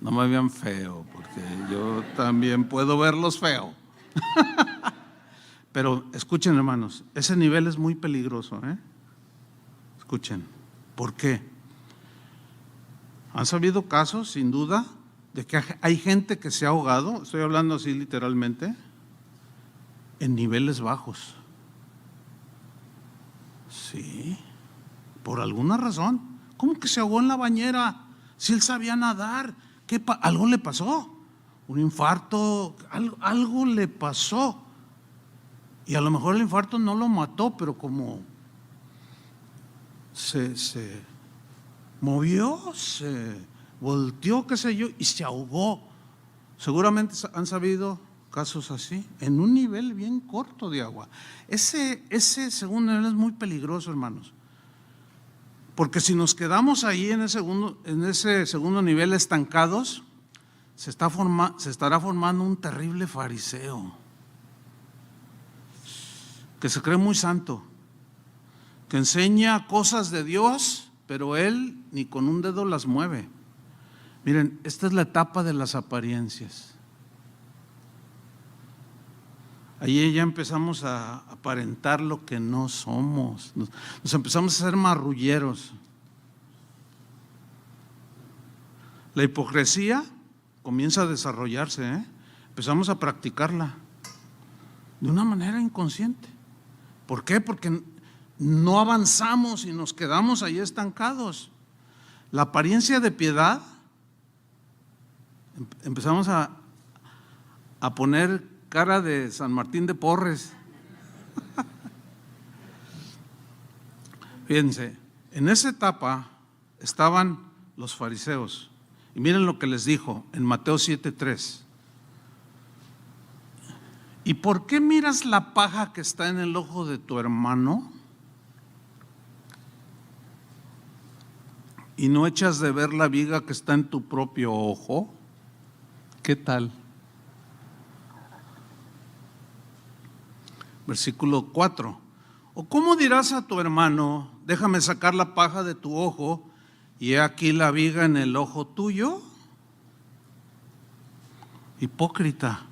No me vean feo, porque yo también puedo verlos feo. Pero escuchen, hermanos, ese nivel es muy peligroso, Escuchen, ¿por qué? Han sabido casos, sin duda, de que hay gente que se ha ahogado, estoy hablando así literalmente, en niveles bajos. Sí, por alguna razón. ¿Cómo que se ahogó en la bañera? Si él sabía nadar, algo le pasó, un infarto, algo le pasó. Y a lo mejor el infarto no lo mató, pero como se movió, se volteó, qué sé yo, y se ahogó. Seguramente han sabido casos así, en un nivel bien corto de agua. Ese segundo nivel es muy peligroso, hermanos, porque si nos quedamos ahí en ese segundo nivel estancados, se estará formando un terrible fariseo que se cree muy santo, que enseña cosas de Dios, pero él ni con un dedo las mueve. Miren, esta es la etapa de las apariencias. Ahí ya empezamos a aparentar lo que no somos. Nos empezamos a hacer marrulleros. La hipocresía comienza a desarrollarse, Empezamos a practicarla de una manera inconsciente. ¿Por qué? Porque no avanzamos y nos quedamos ahí estancados. La apariencia de piedad, empezamos a poner cara de San Martín de Porres. Fíjense, en esa etapa estaban los fariseos. Y miren lo que les dijo en Mateo 7:3. ¿Y por qué miras la paja que está en el ojo de tu hermano y no echas de ver la viga que está en tu propio ojo? ¿Qué tal? Versículo 4. ¿O cómo dirás a tu hermano, déjame sacar la paja de tu ojo y he aquí la viga en el ojo tuyo? Hipócrita.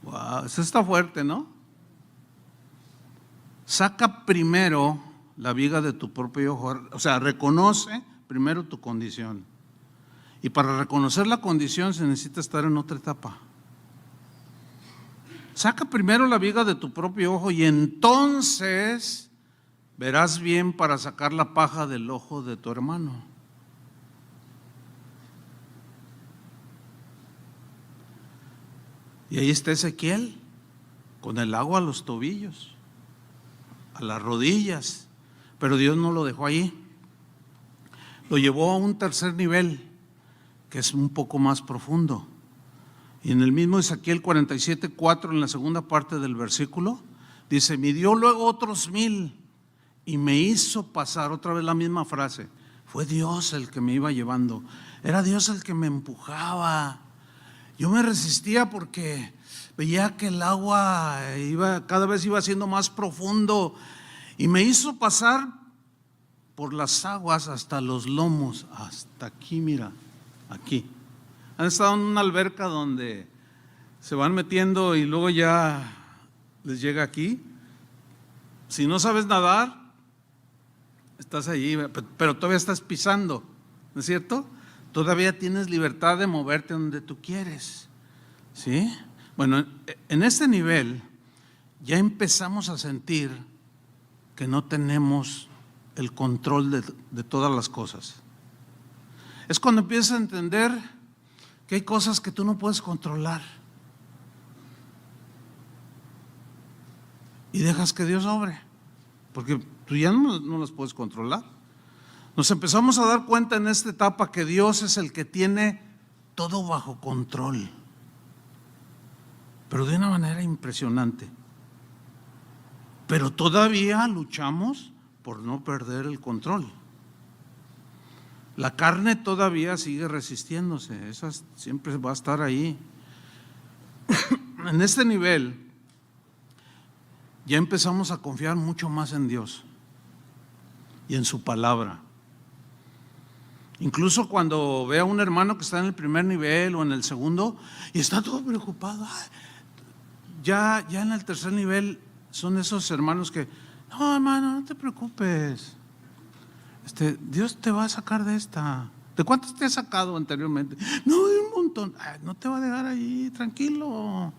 Wow, eso está fuerte, ¿no? saca primero la viga de tu propio ojo, o sea, reconoce primero tu condición. Y para reconocer la condición se necesita estar en otra etapa. Saca primero la viga de tu propio ojo y entonces verás bien para sacar la paja del ojo de tu hermano. Y ahí está Ezequiel, con el agua a los tobillos, a las rodillas, pero Dios no lo dejó ahí. Lo llevó a un tercer nivel, que es un poco más profundo. Y en el mismo Ezequiel 47:4, en la segunda parte del versículo, dice: midió luego otros 1000 y me hizo pasar. Otra vez la misma frase, fue Dios el que me iba llevando, era Dios el que me empujaba. Yo me resistía porque veía que el agua cada vez iba siendo más profundo, y me hizo pasar por las aguas hasta los lomos, hasta aquí, mira, aquí. Han estado en una alberca donde se van metiendo y luego ya les llega aquí. Si no sabes nadar, estás allí, pero todavía estás pisando, ¿no es cierto? Todavía tienes libertad de moverte donde tú quieres, ¿sí? Bueno, en este nivel ya empezamos a sentir que no tenemos el control de todas las cosas. Es cuando empiezas a entender que hay cosas que tú no puedes controlar y dejas que Dios obre, porque tú ya no las puedes controlar. Nos empezamos a dar cuenta en esta etapa que Dios es el que tiene todo bajo control, pero de una manera impresionante. Pero todavía luchamos por no perder el control. La carne todavía sigue resistiéndose, esa siempre va a estar ahí. En este nivel ya empezamos a confiar mucho más en Dios y en su palabra. Incluso cuando ve a un hermano que está en el primer nivel o en el segundo y está todo preocupado, ya en el tercer nivel son esos hermanos que, no, hermano, no te preocupes, Dios te va a sacar de esta. ¿De cuántos te ha sacado anteriormente? No, de un montón. No te va a dejar ahí, tranquilo.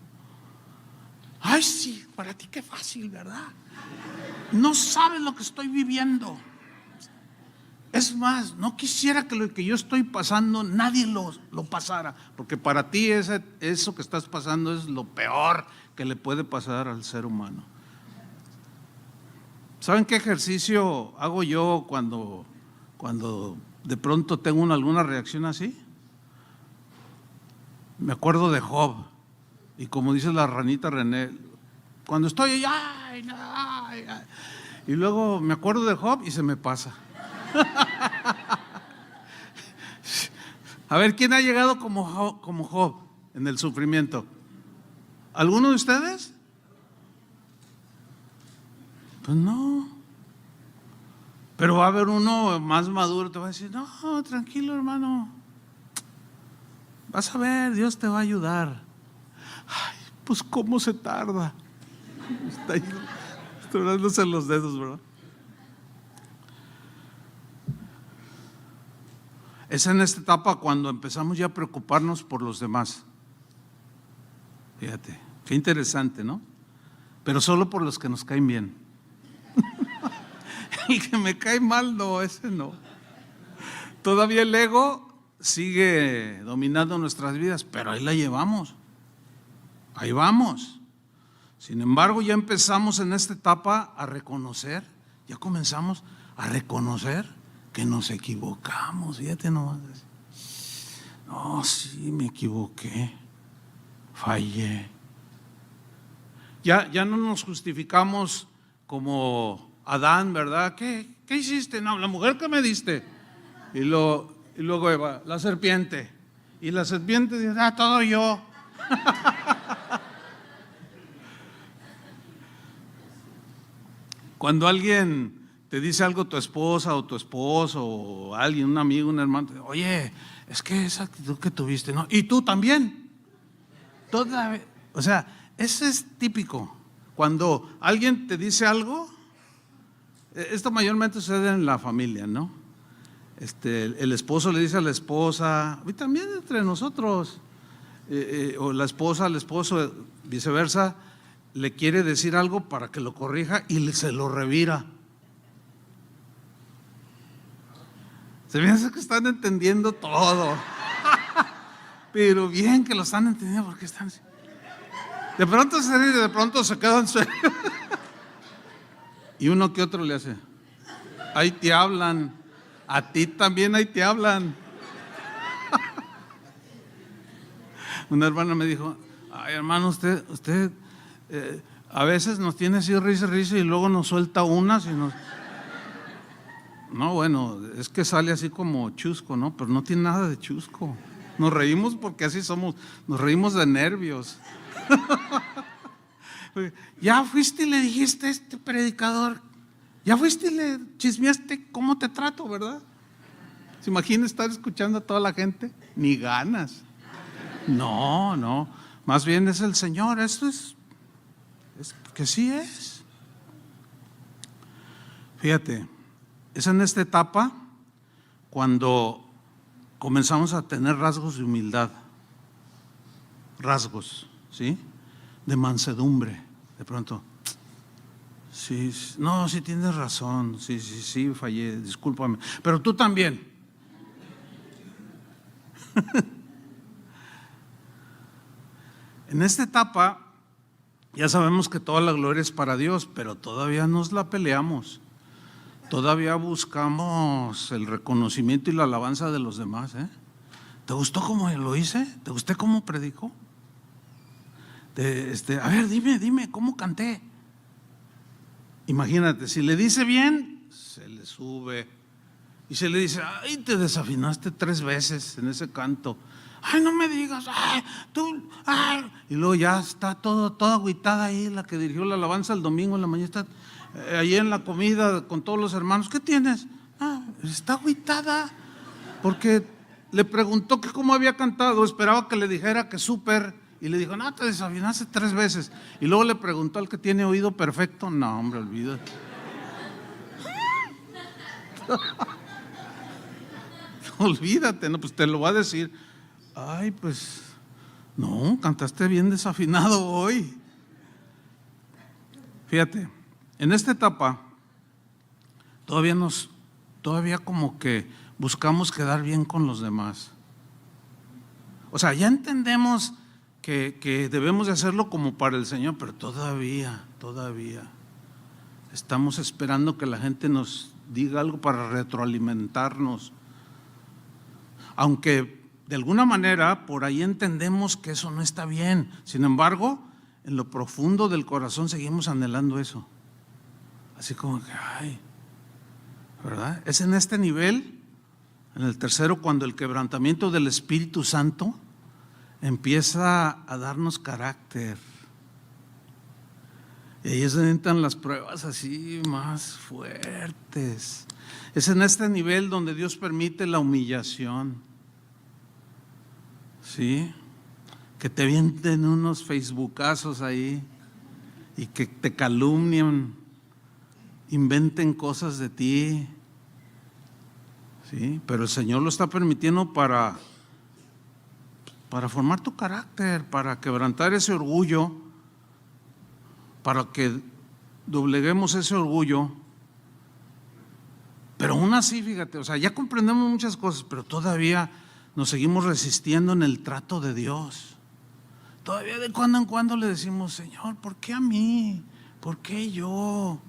Ay, sí, para ti qué fácil, ¿verdad? No sabes lo que estoy viviendo. Es más, no quisiera que lo que yo estoy pasando nadie lo pasara, porque para ti eso que estás pasando es lo peor que le puede pasar al ser humano. ¿Saben qué ejercicio hago yo cuando de pronto tengo alguna reacción así? Me acuerdo de Job, y como dice la ranita René, cuando estoy ay, y luego me acuerdo de Job y se me pasa. A ver, ¿quién ha llegado como Job en el sufrimiento? ¿Alguno de ustedes? Pues no. Pero va a haber uno más maduro, te va a decir, no, tranquilo, hermano, vas a ver, Dios te va a ayudar. Ay, pues cómo se tarda. Está ahí tronándose los dedos, ¿verdad? Es en esta etapa cuando empezamos ya a preocuparnos por los demás. Fíjate, qué interesante, ¿no? Pero solo por los que nos caen bien. El que me cae mal, no, ese no. Todavía el ego sigue dominando nuestras vidas, pero ahí la llevamos. Ahí vamos. Sin embargo, ya empezamos en esta etapa a reconocer, ya comenzamos a reconocer que nos equivocamos. Fíjate nomás. No, sí, me equivoqué, fallé. Ya no nos justificamos como Adán, ¿verdad? ¿Qué hiciste? No, la mujer que me diste. Y luego Eva, la serpiente. Y la serpiente dice, todo yo. Cuando alguien te dice algo, tu esposa o tu esposo o alguien, un amigo, un hermano, oye, es que esa actitud que tuviste, ¿no? Y tú también. O sea, ese es típico. Cuando alguien te dice algo Esto mayormente sucede en la familia, ¿no? El esposo le dice a la esposa, y también entre nosotros, o la esposa al esposo, viceversa, le quiere decir algo para que lo corrija y se lo revira. Se me hace que están entendiendo todo. Pero bien que lo están entendiendo, porque están... De pronto se ríe, de pronto se quedan serios. Y uno que otro le hace, ahí te hablan, a ti también ahí te hablan. Una hermana me dijo, ay hermano, usted a veces nos tiene así risa y luego nos suelta unas y nos... No, bueno, es que sale así como chusco, ¿no? Pero no tiene nada de chusco. Nos reímos porque así somos, nos reímos de nervios. Ya fuiste y le dijiste a este predicador, ya fuiste y le chismeaste cómo te trato, ¿verdad? ¿Se imagina estar escuchando a toda la gente? Ni ganas. No, más bien es el Señor, esto es que sí es. Fíjate, es en esta etapa cuando comenzamos a tener rasgos de humildad, rasgos, ¿sí? De mansedumbre. De pronto, sí, no, sí tienes razón, sí, fallé, discúlpame, pero tú también. En esta etapa ya sabemos que toda la gloria es para Dios, pero todavía nos la peleamos. Todavía buscamos el reconocimiento y la alabanza de los demás, ¿eh? ¿Te gustó cómo lo hice? ¿Te gustó cómo predicó? A ver, dime, ¿cómo canté? Imagínate, si le dice bien, se le sube. Y se le dice, ay, te desafinaste 3 veces en ese canto. Ay, no me digas, ay, tú, ay. Y luego ya está toda agüitada ahí, la que dirigió la alabanza el domingo en la mañana, está ahí en la comida con todos los hermanos. ¿Qué tienes? Está agüitada, porque le preguntó que cómo había cantado, esperaba que le dijera que súper. Y le dijo, no, te desafinaste 3 veces. Y luego le preguntó al que tiene oído perfecto. No, hombre, olvídate. Olvídate, no, pues te lo va a decir. Ay, pues, no, cantaste bien desafinado hoy. Fíjate, en esta etapa, todavía como que buscamos quedar bien con los demás. O sea, ya entendemos que debemos de hacerlo como para el Señor, pero todavía estamos esperando que la gente nos diga algo para retroalimentarnos, aunque de alguna manera por ahí entendemos que eso no está bien. Sin embargo, en lo profundo del corazón seguimos anhelando eso, así como que, ay, ¿verdad? Es en este nivel, en el tercero, cuando el quebrantamiento del Espíritu Santo empieza a darnos carácter. Y ahí es donde entran las pruebas así más fuertes. Es en este nivel donde Dios permite la humillación. ¿Sí? Que te vienten unos facebookazos ahí y que te calumnien, inventen cosas de ti. ¿Sí? Pero el Señor lo está permitiendo para formar tu carácter, para quebrantar ese orgullo, para que dobleguemos ese orgullo. Pero aún así, fíjate, o sea, ya comprendemos muchas cosas, pero todavía nos seguimos resistiendo en el trato de Dios. Todavía de cuando en cuando le decimos, Señor, ¿por qué a mí? ¿Por qué yo?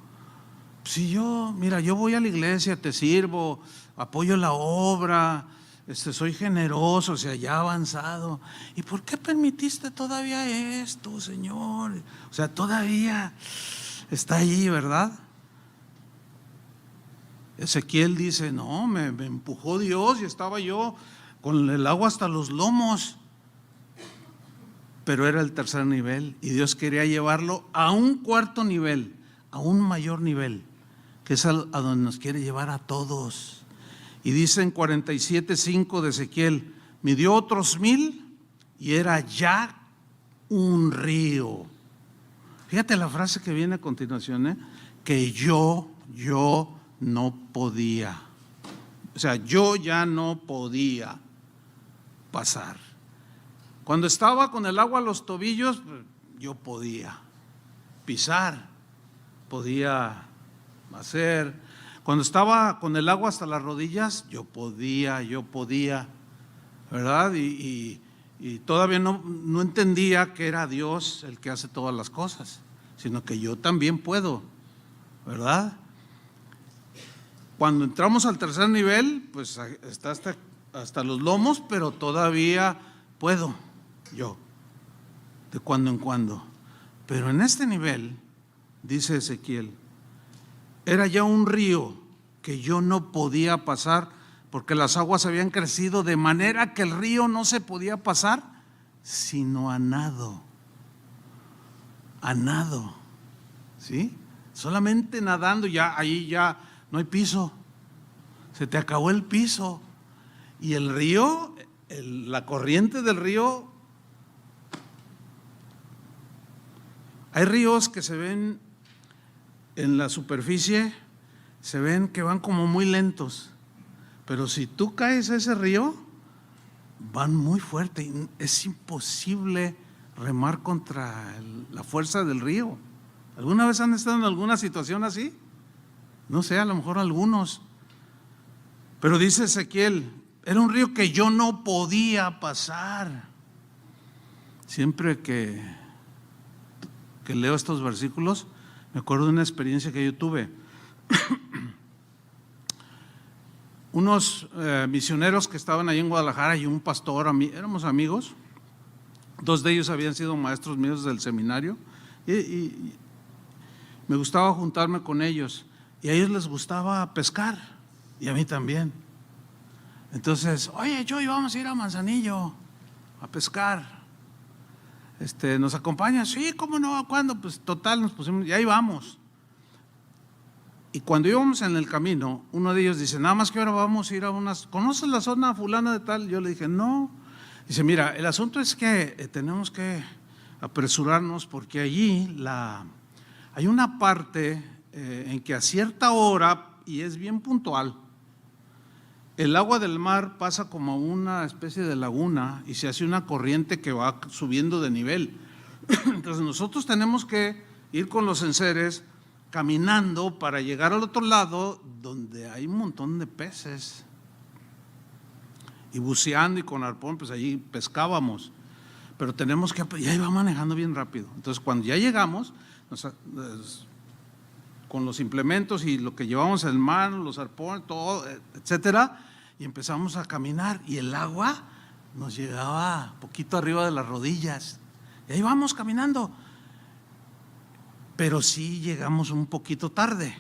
Si yo, mira, yo voy a la iglesia, te sirvo, apoyo la obra, soy generoso, o sea, ya avanzado. ¿Y por qué permitiste todavía esto, Señor? O sea, todavía está ahí, ¿verdad? Ezequiel dice, no, me empujó Dios y estaba yo con el agua hasta los lomos. Pero era el tercer nivel y Dios quería llevarlo a un cuarto nivel, a un mayor nivel, que es a donde nos quiere llevar a todos. Y dice en 47:5 de Ezequiel, midió otros 1000 y era ya un río. Fíjate la frase que viene a continuación, que yo yo no podía. O sea, yo ya no podía pasar. Cuando estaba con el agua a los tobillos, yo podía pisar, podía hacer. Cuando estaba con el agua hasta las rodillas, yo podía, ¿verdad? Y todavía no entendía que era Dios el que hace todas las cosas, sino que yo también puedo, ¿verdad? Cuando entramos al tercer nivel, pues está hasta los lomos, pero todavía puedo yo, de cuando en cuando. Pero en este nivel, dice Ezequiel, era ya un río que yo no podía pasar porque las aguas habían crecido de manera que el río no se podía pasar sino a nado, ¿sí? Solamente nadando, ya ahí ya no hay piso, se te acabó el piso. Y el río, la corriente del río, hay ríos que se ven en la superficie, se ven que van como muy lentos, pero si tú caes a ese río, van muy fuerte. Es imposible remar contra la fuerza del río. ¿Alguna vez han estado en alguna situación así? No sé, a lo mejor algunos. Pero dice Ezequiel, era un río que yo no podía pasar. Siempre que leo estos versículos, me acuerdo de una experiencia que yo tuve. Unos misioneros que estaban ahí en Guadalajara y un pastor, éramos amigos. Dos de ellos habían sido maestros míos del seminario y me gustaba juntarme con ellos. Y a ellos les gustaba pescar y a mí también. Entonces, oye, Joey, vamos a ir a Manzanillo a pescar. ¿Nos acompañas? Sí, ¿cómo no? ¿Cuándo? Pues total, nos pusimos y ahí vamos. Y cuando íbamos en el camino, uno de ellos dice, nada más que ahora vamos a ir a unas, ¿conoces la zona fulana de tal? Yo le dije, no. Dice, mira, el asunto es que tenemos que apresurarnos porque allí hay una parte en que a cierta hora, y es bien puntual, el agua del mar pasa como una especie de laguna y se hace una corriente que va subiendo de nivel. Entonces nosotros tenemos que ir con los enseres caminando para llegar al otro lado donde hay un montón de peces. Y buceando y con arpón, pues allí pescábamos. Pero tenemos que, ya iba manejando bien rápido. Entonces cuando ya llegamos, con los implementos y lo que llevamos en mano, los arpones, todo, etcétera, y empezamos a caminar y el agua nos llegaba poquito arriba de las rodillas. Y ahí vamos caminando. Pero sí llegamos un poquito tarde.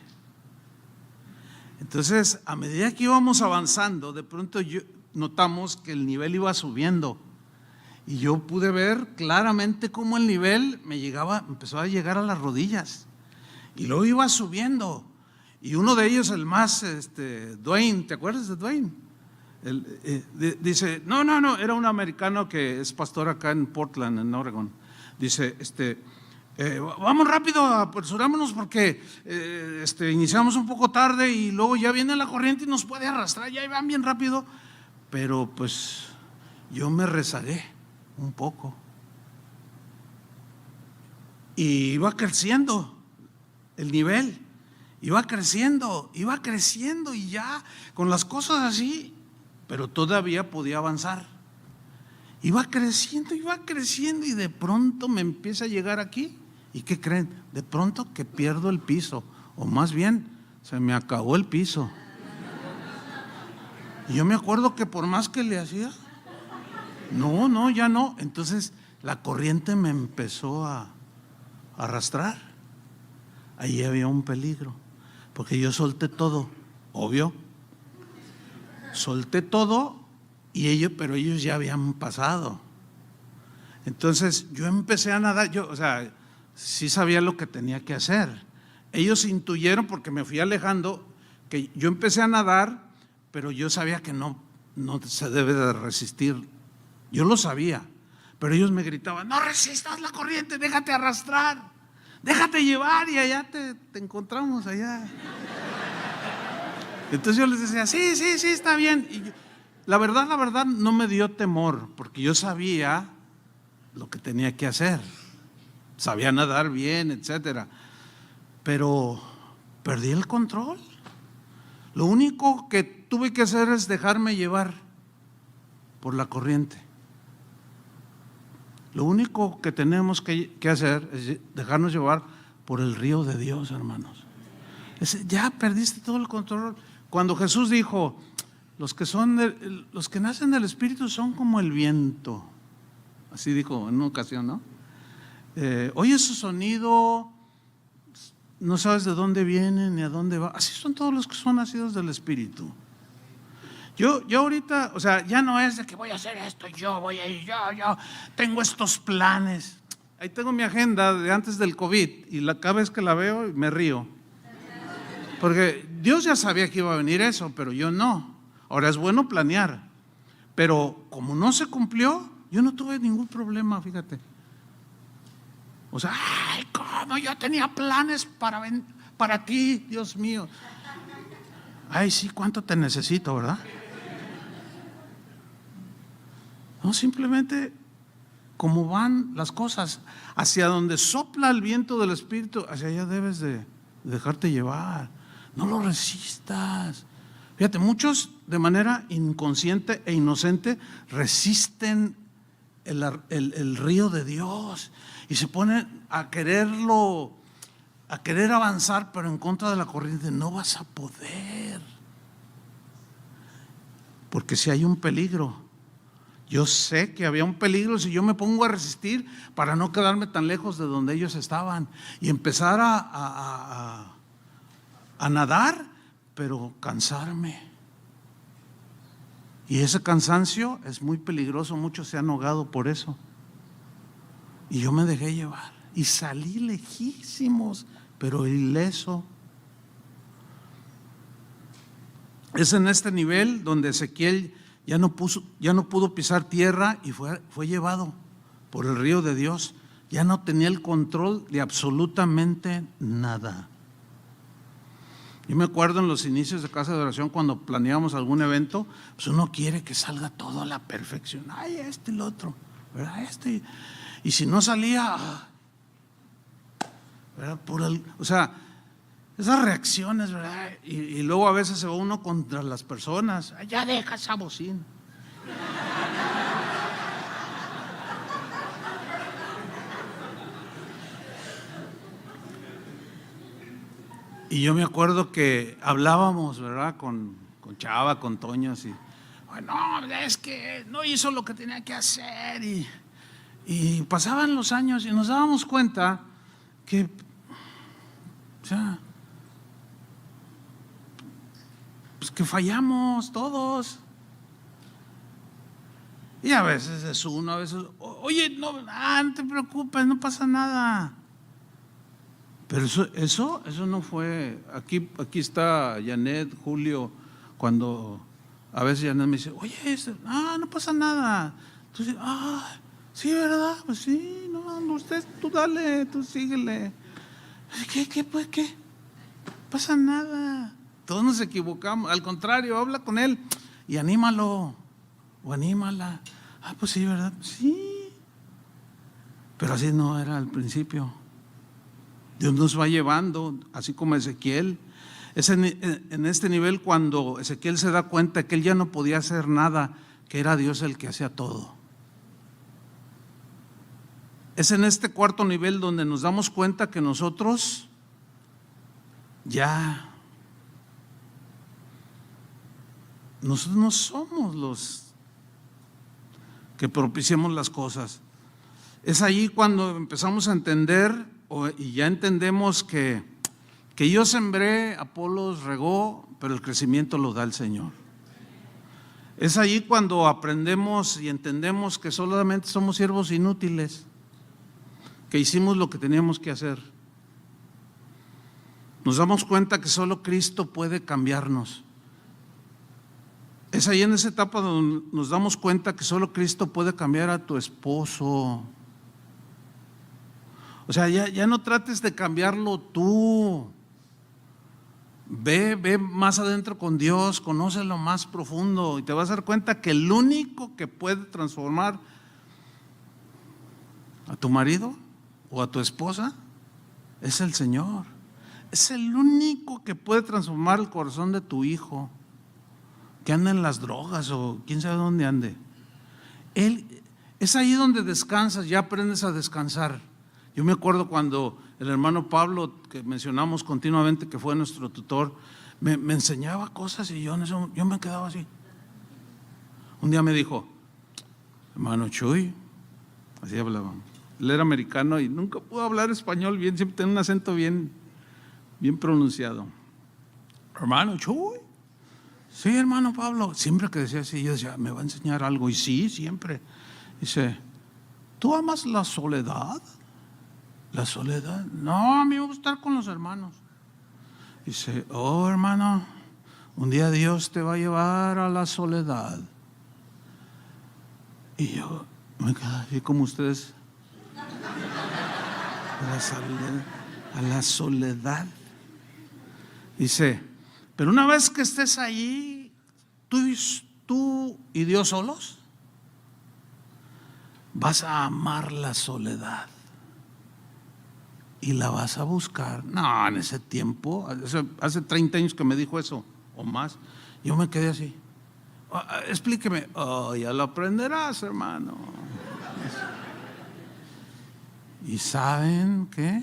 Entonces, a medida que íbamos avanzando, de pronto notamos que el nivel iba subiendo. Y yo pude ver claramente cómo el nivel empezó a llegar a las rodillas. Y luego iba subiendo. Y uno de ellos, el más, Dwayne, ¿te acuerdas de Dwayne? Dice, no, era un americano que es pastor acá en Portland, en Oregon. Dice, vamos rápido, apresurámonos porque iniciamos un poco tarde y luego ya viene la corriente y nos puede arrastrar, ya van bien rápido. Pero pues yo me rezagué un poco. Y iba creciendo el nivel, iba creciendo y ya con las cosas así, pero todavía podía avanzar. Iba creciendo y de pronto me empieza a llegar aquí. ¿Y qué creen? De pronto que pierdo el piso, o más bien se me acabó el piso. Y yo me acuerdo que por más que le hacía, no, ya no. Entonces la corriente me empezó a arrastrar. Ahí había un peligro, porque yo solté todo, obvio. Solté todo pero ellos ya habían pasado. Entonces yo empecé a nadar, sí sabía lo que tenía que hacer. Ellos intuyeron, porque me fui alejando, que yo empecé a nadar, pero yo sabía que no se debe de resistir. Yo lo sabía, pero ellos me gritaban, no resistas la corriente, déjate arrastrar. déjate llevar y allá te encontramos allá. Entonces yo les decía, sí, está bien. Y la verdad, no me dio temor, porque yo sabía lo que tenía que hacer. Sabía nadar bien, etcétera. Pero perdí el control. Lo único que tuve que hacer es dejarme llevar por la corriente. Lo único que tenemos que hacer es dejarnos llevar por el río de Dios, hermanos. Ya perdiste todo el control. Cuando Jesús dijo, los que nacen del Espíritu son como el viento. Así dijo en una ocasión, ¿no? Oyes su sonido, no sabes de dónde viene ni a dónde va. Así son todos los que son nacidos del Espíritu. Yo ahorita, o sea, ya no es de que voy a hacer esto, yo voy a ir, yo tengo estos planes. Ahí tengo mi agenda de antes del COVID y cada vez que la veo me río. Porque Dios ya sabía que iba a venir eso, pero yo no. Ahora es bueno planear, pero como no se cumplió, yo no tuve ningún problema, fíjate. O sea, ay, ¿cómo? Yo tenía planes para ti, Dios mío. Ay, sí, ¿cuánto te necesito, verdad? No, simplemente como van las cosas, hacia donde sopla el viento del Espíritu, hacia allá debes de dejarte llevar. No lo resistas. Fíjate, muchos de manera inconsciente e inocente resisten el río de Dios y se ponen a querer avanzar, pero en contra de la corriente. No vas a poder, porque si hay un peligro. Yo sé que había un peligro si yo me pongo a resistir para no quedarme tan lejos de donde ellos estaban y empezar a nadar, pero cansarme. Y ese cansancio es muy peligroso, muchos se han ahogado por eso. Y yo me dejé llevar y salí lejísimos, pero ileso. Es en este nivel donde Ezequiel ya no pudo pisar tierra y fue llevado por el río de Dios. Ya no tenía el control de absolutamente nada. Yo me acuerdo en los inicios de Casa de Oración, cuando planeábamos algún evento, pues uno quiere que salga todo a la perfección. Ay, y lo otro, ¿verdad? Y si no salía, ¿verdad? O sea, esas reacciones, ¿verdad? Y luego a veces se va uno contra las personas. Ay, ya deja esa bocina. Y yo me acuerdo que hablábamos, ¿verdad? Con Chava, con Toño, así. Bueno, es que no hizo lo que tenía que hacer. Y pasaban los años y nos dábamos cuenta que, o sea, pues que fallamos todos. Y a veces es uno, a veces, oye, no te preocupes, no pasa nada. Pero eso no fue. Aquí está Janet, Julio, cuando a veces Janet me dice, oye, no pasa nada. Entonces, sí, ¿verdad? Pues sí, no, usted, tú dale, tú síguele. ¿Qué? No pasa nada. Todos nos equivocamos. Al contrario, habla con él y anímalo o anímala. Pues sí, ¿verdad? Sí. Pero así no era al principio. Dios nos va llevando, así como Ezequiel. Es en este nivel cuando Ezequiel se da cuenta que él ya no podía hacer nada, que era Dios el que hacía todo. Es en este cuarto nivel donde nos damos cuenta que nosotros nosotros no somos los que propiciamos las cosas. Es ahí cuando empezamos a entender y ya entendemos que yo sembré, Apolos regó, pero el crecimiento lo da el Señor. Es ahí cuando aprendemos y entendemos que solamente somos siervos inútiles, que hicimos lo que teníamos que hacer. Nos damos cuenta que solo Cristo puede cambiarnos. Es ahí en esa etapa donde nos damos cuenta que solo Cristo puede cambiar a tu esposo O sea, ya no trates de cambiarlo tú. Ve más adentro con Dios, conócelo más profundo y te vas a dar cuenta que el único que puede transformar a tu marido o a tu esposa es el Señor. Es el único que puede transformar el corazón de tu hijo que anda en las drogas o quién sabe dónde ande. Él, es ahí donde descansas, ya aprendes a descansar. Yo me acuerdo cuando el hermano Pablo, que mencionamos continuamente, que fue nuestro tutor, me enseñaba cosas y yo me quedaba así. Un día me dijo, hermano Chuy, así hablábamos. Él era americano y nunca pudo hablar español bien, siempre tenía un acento bien pronunciado. Hermano Chuy, sí, hermano Pablo. Siempre que decía así, yo decía, me va a enseñar algo. Y sí, siempre. Dice, ¿tú amas la soledad? ¿La soledad? No, a mí me gusta estar con los hermanos. Dice, oh hermano, un día Dios te va a llevar a la soledad. Y yo me quedé así como ustedes. A la soledad. Dice, pero una vez que estés ahí, tú y Dios solos, vas a amar la soledad y la vas a buscar. No, en ese tiempo, hace 30 años que me dijo eso o más, yo me quedé así. Explíqueme. Ya lo aprenderás, hermano. ¿Y saben qué?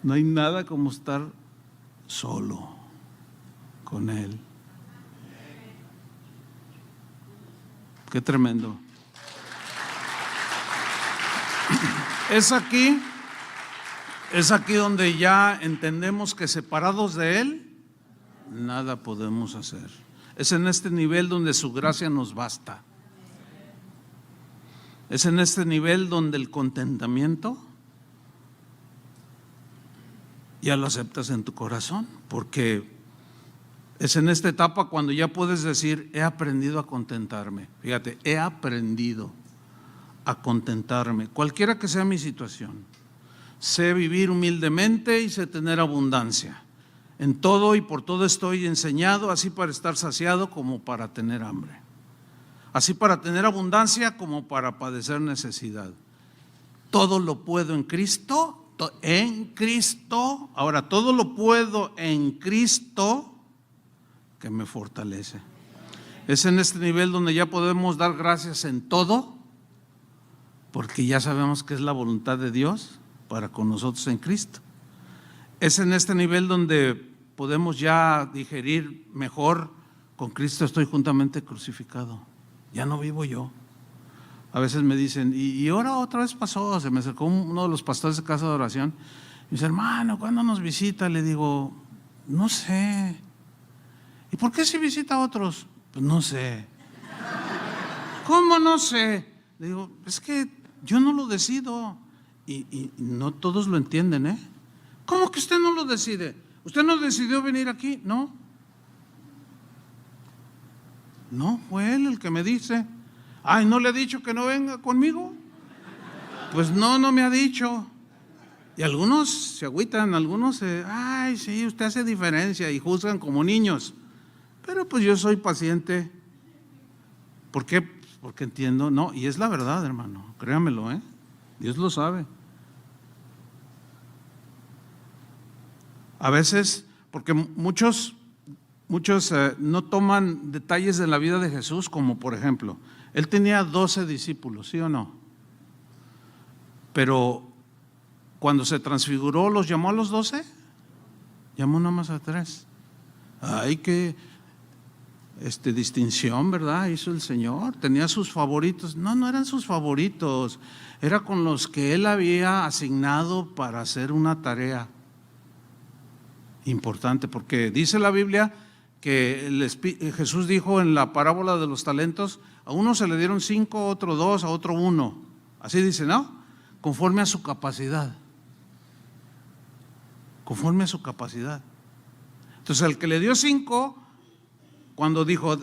No hay nada como estar solo con Él. Qué tremendo. Es aquí donde ya entendemos que separados de Él, nada podemos hacer. Es en este nivel donde su gracia nos basta. Es en este nivel donde el contentamiento ya lo aceptas en tu corazón, porque es en esta etapa cuando ya puedes decir, he aprendido a contentarme. Fíjate, he aprendido a contentarme, cualquiera que sea mi situación. Sé vivir humildemente y sé tener abundancia. En todo y por todo estoy enseñado, así para estar saciado como para tener hambre. Así para tener abundancia como para padecer necesidad. Todo lo puedo en Cristo. Ahora todo lo puedo en Cristo que me fortalece. Es en este nivel donde ya podemos dar gracias en todo, porque ya sabemos que es la voluntad de Dios para con nosotros en Cristo. Es en este nivel donde podemos ya digerir mejor, con Cristo estoy juntamente crucificado, ya no vivo yo. A veces me dicen, y ahora otra vez pasó, se me acercó uno de los pastores de casa de oración, y me dice, hermano, ¿cuándo nos visita? Le digo, no sé. ¿Y por qué si visita a otros? Pues no sé. ¿Cómo no sé? Le digo, es que yo no lo decido. Y no todos lo entienden, ¿eh? ¿Cómo que usted no lo decide? ¿Usted no decidió venir aquí? No. No, fue él el que me dice. Ay, ¿no le ha dicho que no venga conmigo? Pues no me ha dicho. Y algunos se agüitan, algunos ay, sí, usted hace diferencia y juzgan como niños. Pero pues yo soy paciente. ¿Por qué? Porque entiendo, no, y es la verdad, hermano, créamelo, Dios lo sabe. A veces, porque muchos no toman detalles de la vida de Jesús, como por ejemplo, Él tenía 12 discípulos, ¿sí o no? Pero cuando se transfiguró, ¿los llamó a los 12? Llamó nada más a 3. Ay, qué distinción, ¿verdad? Hizo el Señor. Tenía sus favoritos. No eran sus favoritos. Era con los que Él había asignado para hacer una tarea importante, porque dice la Biblia que Jesús dijo en la parábola de los talentos, a uno se le dieron 5, a otro 2, a otro 1. Así dice, ¿no? Conforme a su capacidad. Conforme a su capacidad. Entonces, el que le dio 5, cuando dijo,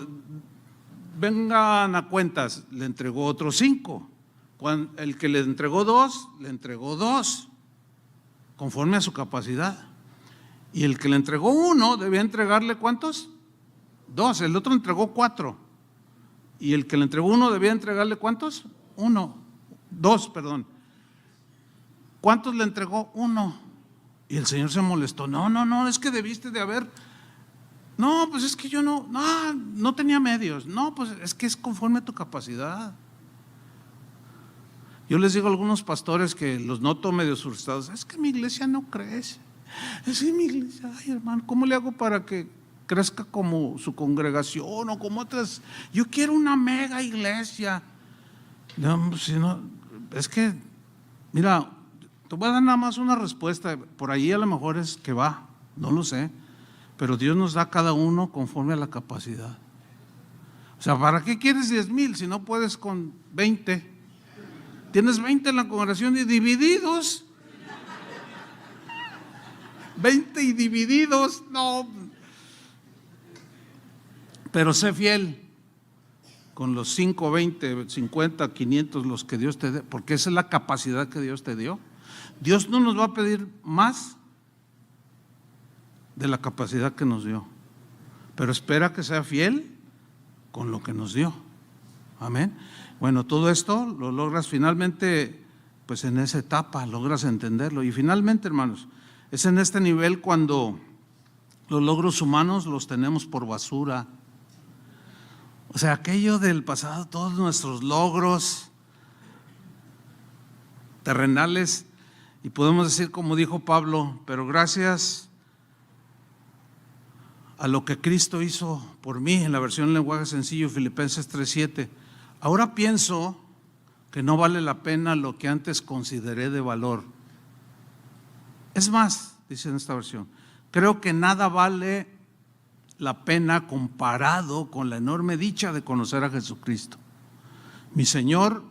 vengan a cuentas, le entregó otros 5. El que le entregó 2, le entregó 2, conforme a su capacidad. Y el que le entregó 1, debía entregarle ¿cuántos? 2. El otro entregó 4. Y el que le entregó 1 debía entregarle ¿cuántos? 2, perdón. ¿Cuántos le entregó? 1. Y el Señor se molestó. No, es que debiste de haber. No, pues es que yo no tenía medios. No, pues es que es conforme a tu capacidad. Yo les digo a algunos pastores que los noto medio frustrados, es que mi iglesia no crece. Es que mi iglesia, ay hermano, ¿cómo le hago para que crezca como su congregación o como otras? Yo quiero una mega iglesia. No, si no, es que, mira, te voy a dar nada más una respuesta. Por ahí a lo mejor es que va, no lo sé, pero Dios nos da a cada uno conforme a la capacidad. O sea, ¿para qué quieres 10,000 si no puedes con 20? Tienes 20 en la congregación y divididos. 20 y divididos, no. Pero sé fiel con los 5, 20, 50, 500, los que Dios te dé, porque esa es la capacidad que Dios te dio. Dios no nos va a pedir más de la capacidad que nos dio, pero espera que sea fiel con lo que nos dio. Amén. Bueno, todo esto lo logras finalmente, pues en esa etapa logras entenderlo. Y finalmente, hermanos, es en este nivel cuando los logros humanos los tenemos por basura. O sea, aquello del pasado, todos nuestros logros terrenales, y podemos decir como dijo Pablo, pero gracias a lo que Cristo hizo por mí, en la versión en lenguaje sencillo, Filipenses 3:7, ahora pienso que no vale la pena lo que antes consideré de valor. Es más, dice en esta versión, creo que nada vale la pena comparado con la enorme dicha de conocer a Jesucristo. Mi Señor,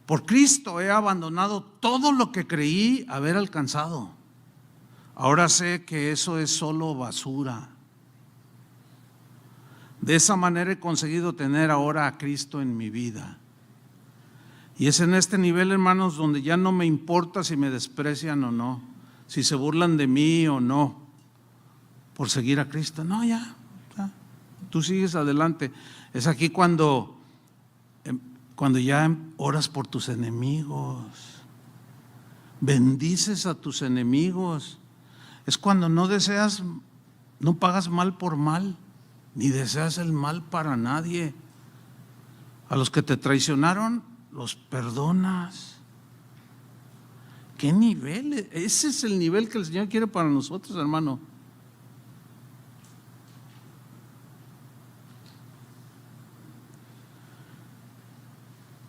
por Cristo he abandonado todo lo que creí haber alcanzado. Ahora sé que eso es solo basura. De esa manera he conseguido tener ahora a Cristo en mi vida. Y es en este nivel, hermanos, donde ya no me importa si me desprecian o no, si se burlan de mí o no, por seguir a Cristo. No, ya, tú sigues adelante. Es aquí cuando ya oras por tus enemigos, bendices a tus enemigos. Es cuando no pagas mal por mal, ni deseas el mal para nadie. A los que te traicionaron, los perdonas. ¿Qué nivel? Ese es el nivel que el Señor quiere para nosotros, hermano.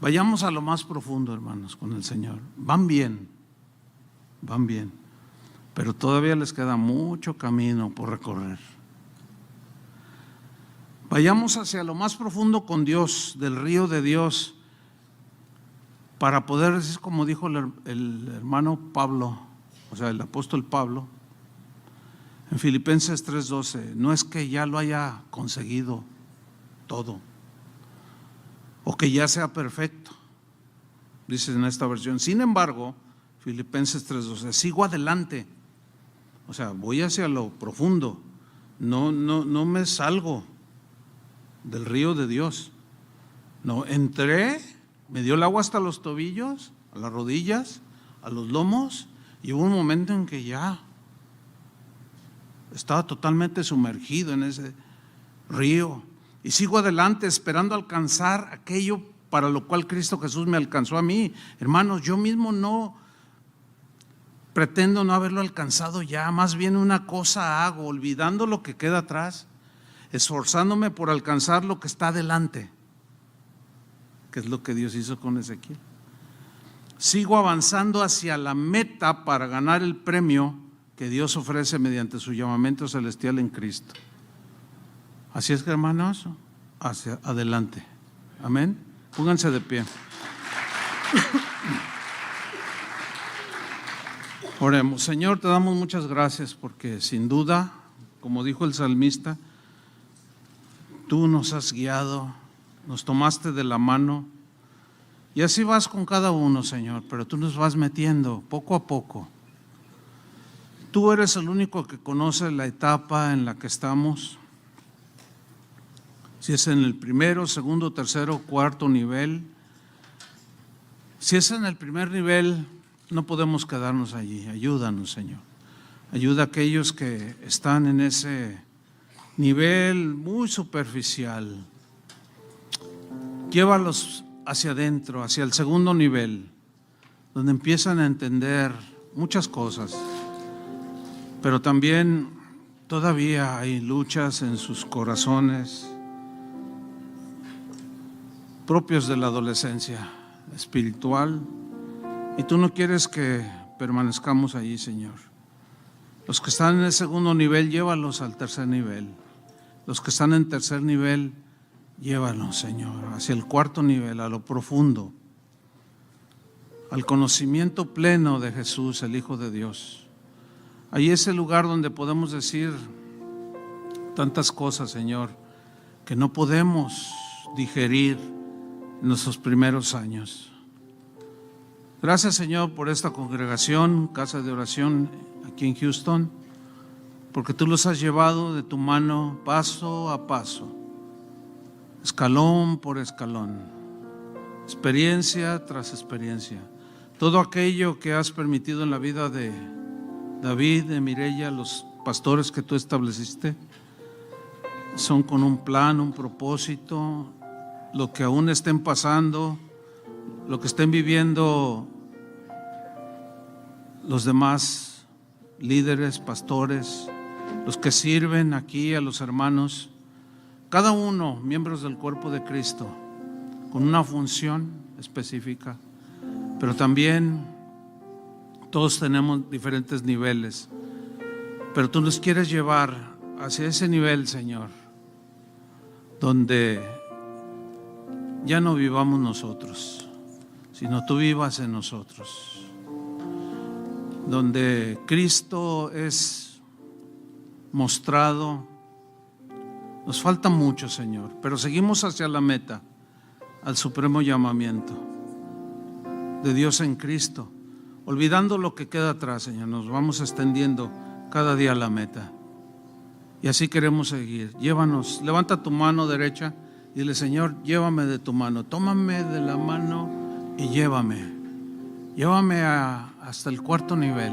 Vayamos a lo más profundo, hermanos, con el Señor. Van bien, pero todavía les queda mucho camino por recorrer. Vayamos hacia lo más profundo con Dios, del río de Dios, para poder decir, como dijo el hermano Pablo, o sea, el apóstol Pablo, en Filipenses 3:12, no es que ya lo haya conseguido todo, o que ya sea perfecto, dice en esta versión. Sin embargo, Filipenses 3:12, sigo adelante, o sea, voy hacia lo profundo, no me salgo del río de Dios. No, entré, me dio el agua hasta los tobillos, a las rodillas, a los lomos, y hubo un momento en que ya estaba totalmente sumergido en ese río. Y sigo adelante esperando alcanzar aquello para lo cual Cristo Jesús me alcanzó a mí. Hermanos, yo mismo no pretendo no haberlo alcanzado ya, más bien una cosa hago, olvidando lo que queda atrás, esforzándome por alcanzar lo que está adelante, que es lo que Dios hizo con Ezequiel. Sigo avanzando hacia la meta para ganar el premio que Dios ofrece mediante su llamamiento celestial en Cristo. Así es que, hermanos, hacia adelante. Amén. Pónganse de pie. Oremos. Señor, te damos muchas gracias porque sin duda, como dijo el salmista, tú nos has guiado, nos tomaste de la mano Y así vas con cada uno, Señor, pero tú nos vas metiendo poco a poco. Tú eres el único que conoce la etapa en la que estamos. Si es en el primero, segundo, tercero, cuarto nivel. Si es en el primer nivel, no podemos quedarnos allí. Ayúdanos, Señor. Ayuda a aquellos que están en ese nivel muy superficial. Llévalos hacia adentro, hacia el segundo nivel, donde empiezan a entender muchas cosas, pero también todavía hay luchas en sus corazones propios de la adolescencia espiritual, y tú no quieres que permanezcamos allí, Señor. Los que están en el segundo nivel, llévalos al tercer nivel. Los que están en tercer nivel, llévalos, Señor, hacia el cuarto nivel, a lo profundo, al conocimiento pleno de Jesús, el Hijo de Dios. Ahí es el lugar donde podemos decir tantas cosas, Señor, que no podemos digerir en nuestros primeros años. Gracias, Señor, por esta congregación, casa de oración aquí en Houston, porque tú los has llevado de tu mano paso a paso, escalón por escalón, experiencia tras experiencia. Todo aquello que has permitido en la vida de David, de Mireya, los pastores que tú estableciste, son con un plan, un propósito. Lo que aún estén pasando, lo que estén viviendo los demás líderes, pastores, los que sirven aquí a los hermanos, cada uno miembros del cuerpo de Cristo, con una función específica, pero también todos tenemos diferentes niveles, pero tú nos quieres llevar hacia ese nivel, Señor, donde ya no vivamos nosotros, sino tú vivas en nosotros, donde Cristo es mostrado. Nos falta mucho, Señor, pero seguimos hacia la meta, al supremo llamamiento de Dios en Cristo, olvidando lo que queda atrás, Señor. Nos vamos extendiendo cada día a la meta, y así queremos seguir. Llévanos, levanta tu mano derecha y dile: Señor, llévame de tu mano, tómame de la mano y llévame hasta el cuarto nivel.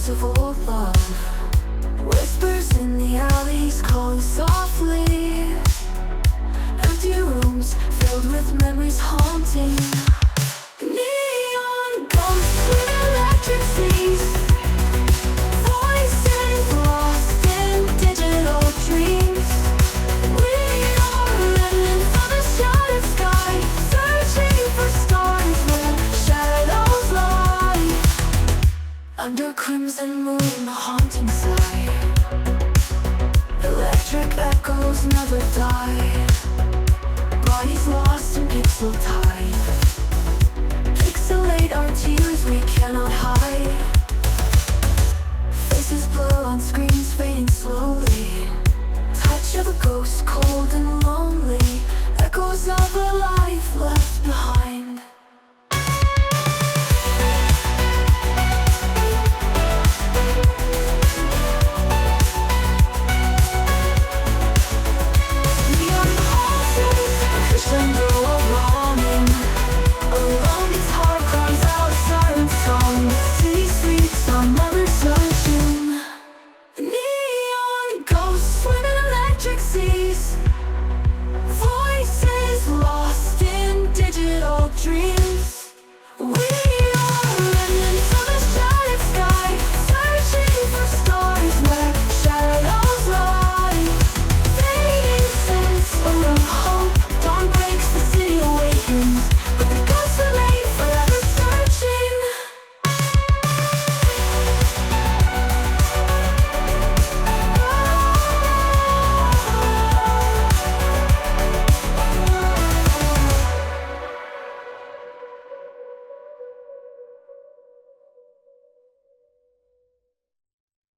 of old love. Whispers in the alleys calling softly. Empty rooms filled with memories haunting. Neon ghosts with electric seas. Voices lost in digital dreams. We are remnants of the shattered sky, searching for stars where shadows lie. Under crimson moon, the haunting sigh. Electric echoes never die. Bodies lost in pixel tide. Pixelate our tears we cannot hide. Faces blur on screens fading slowly. Touch of a ghost cold and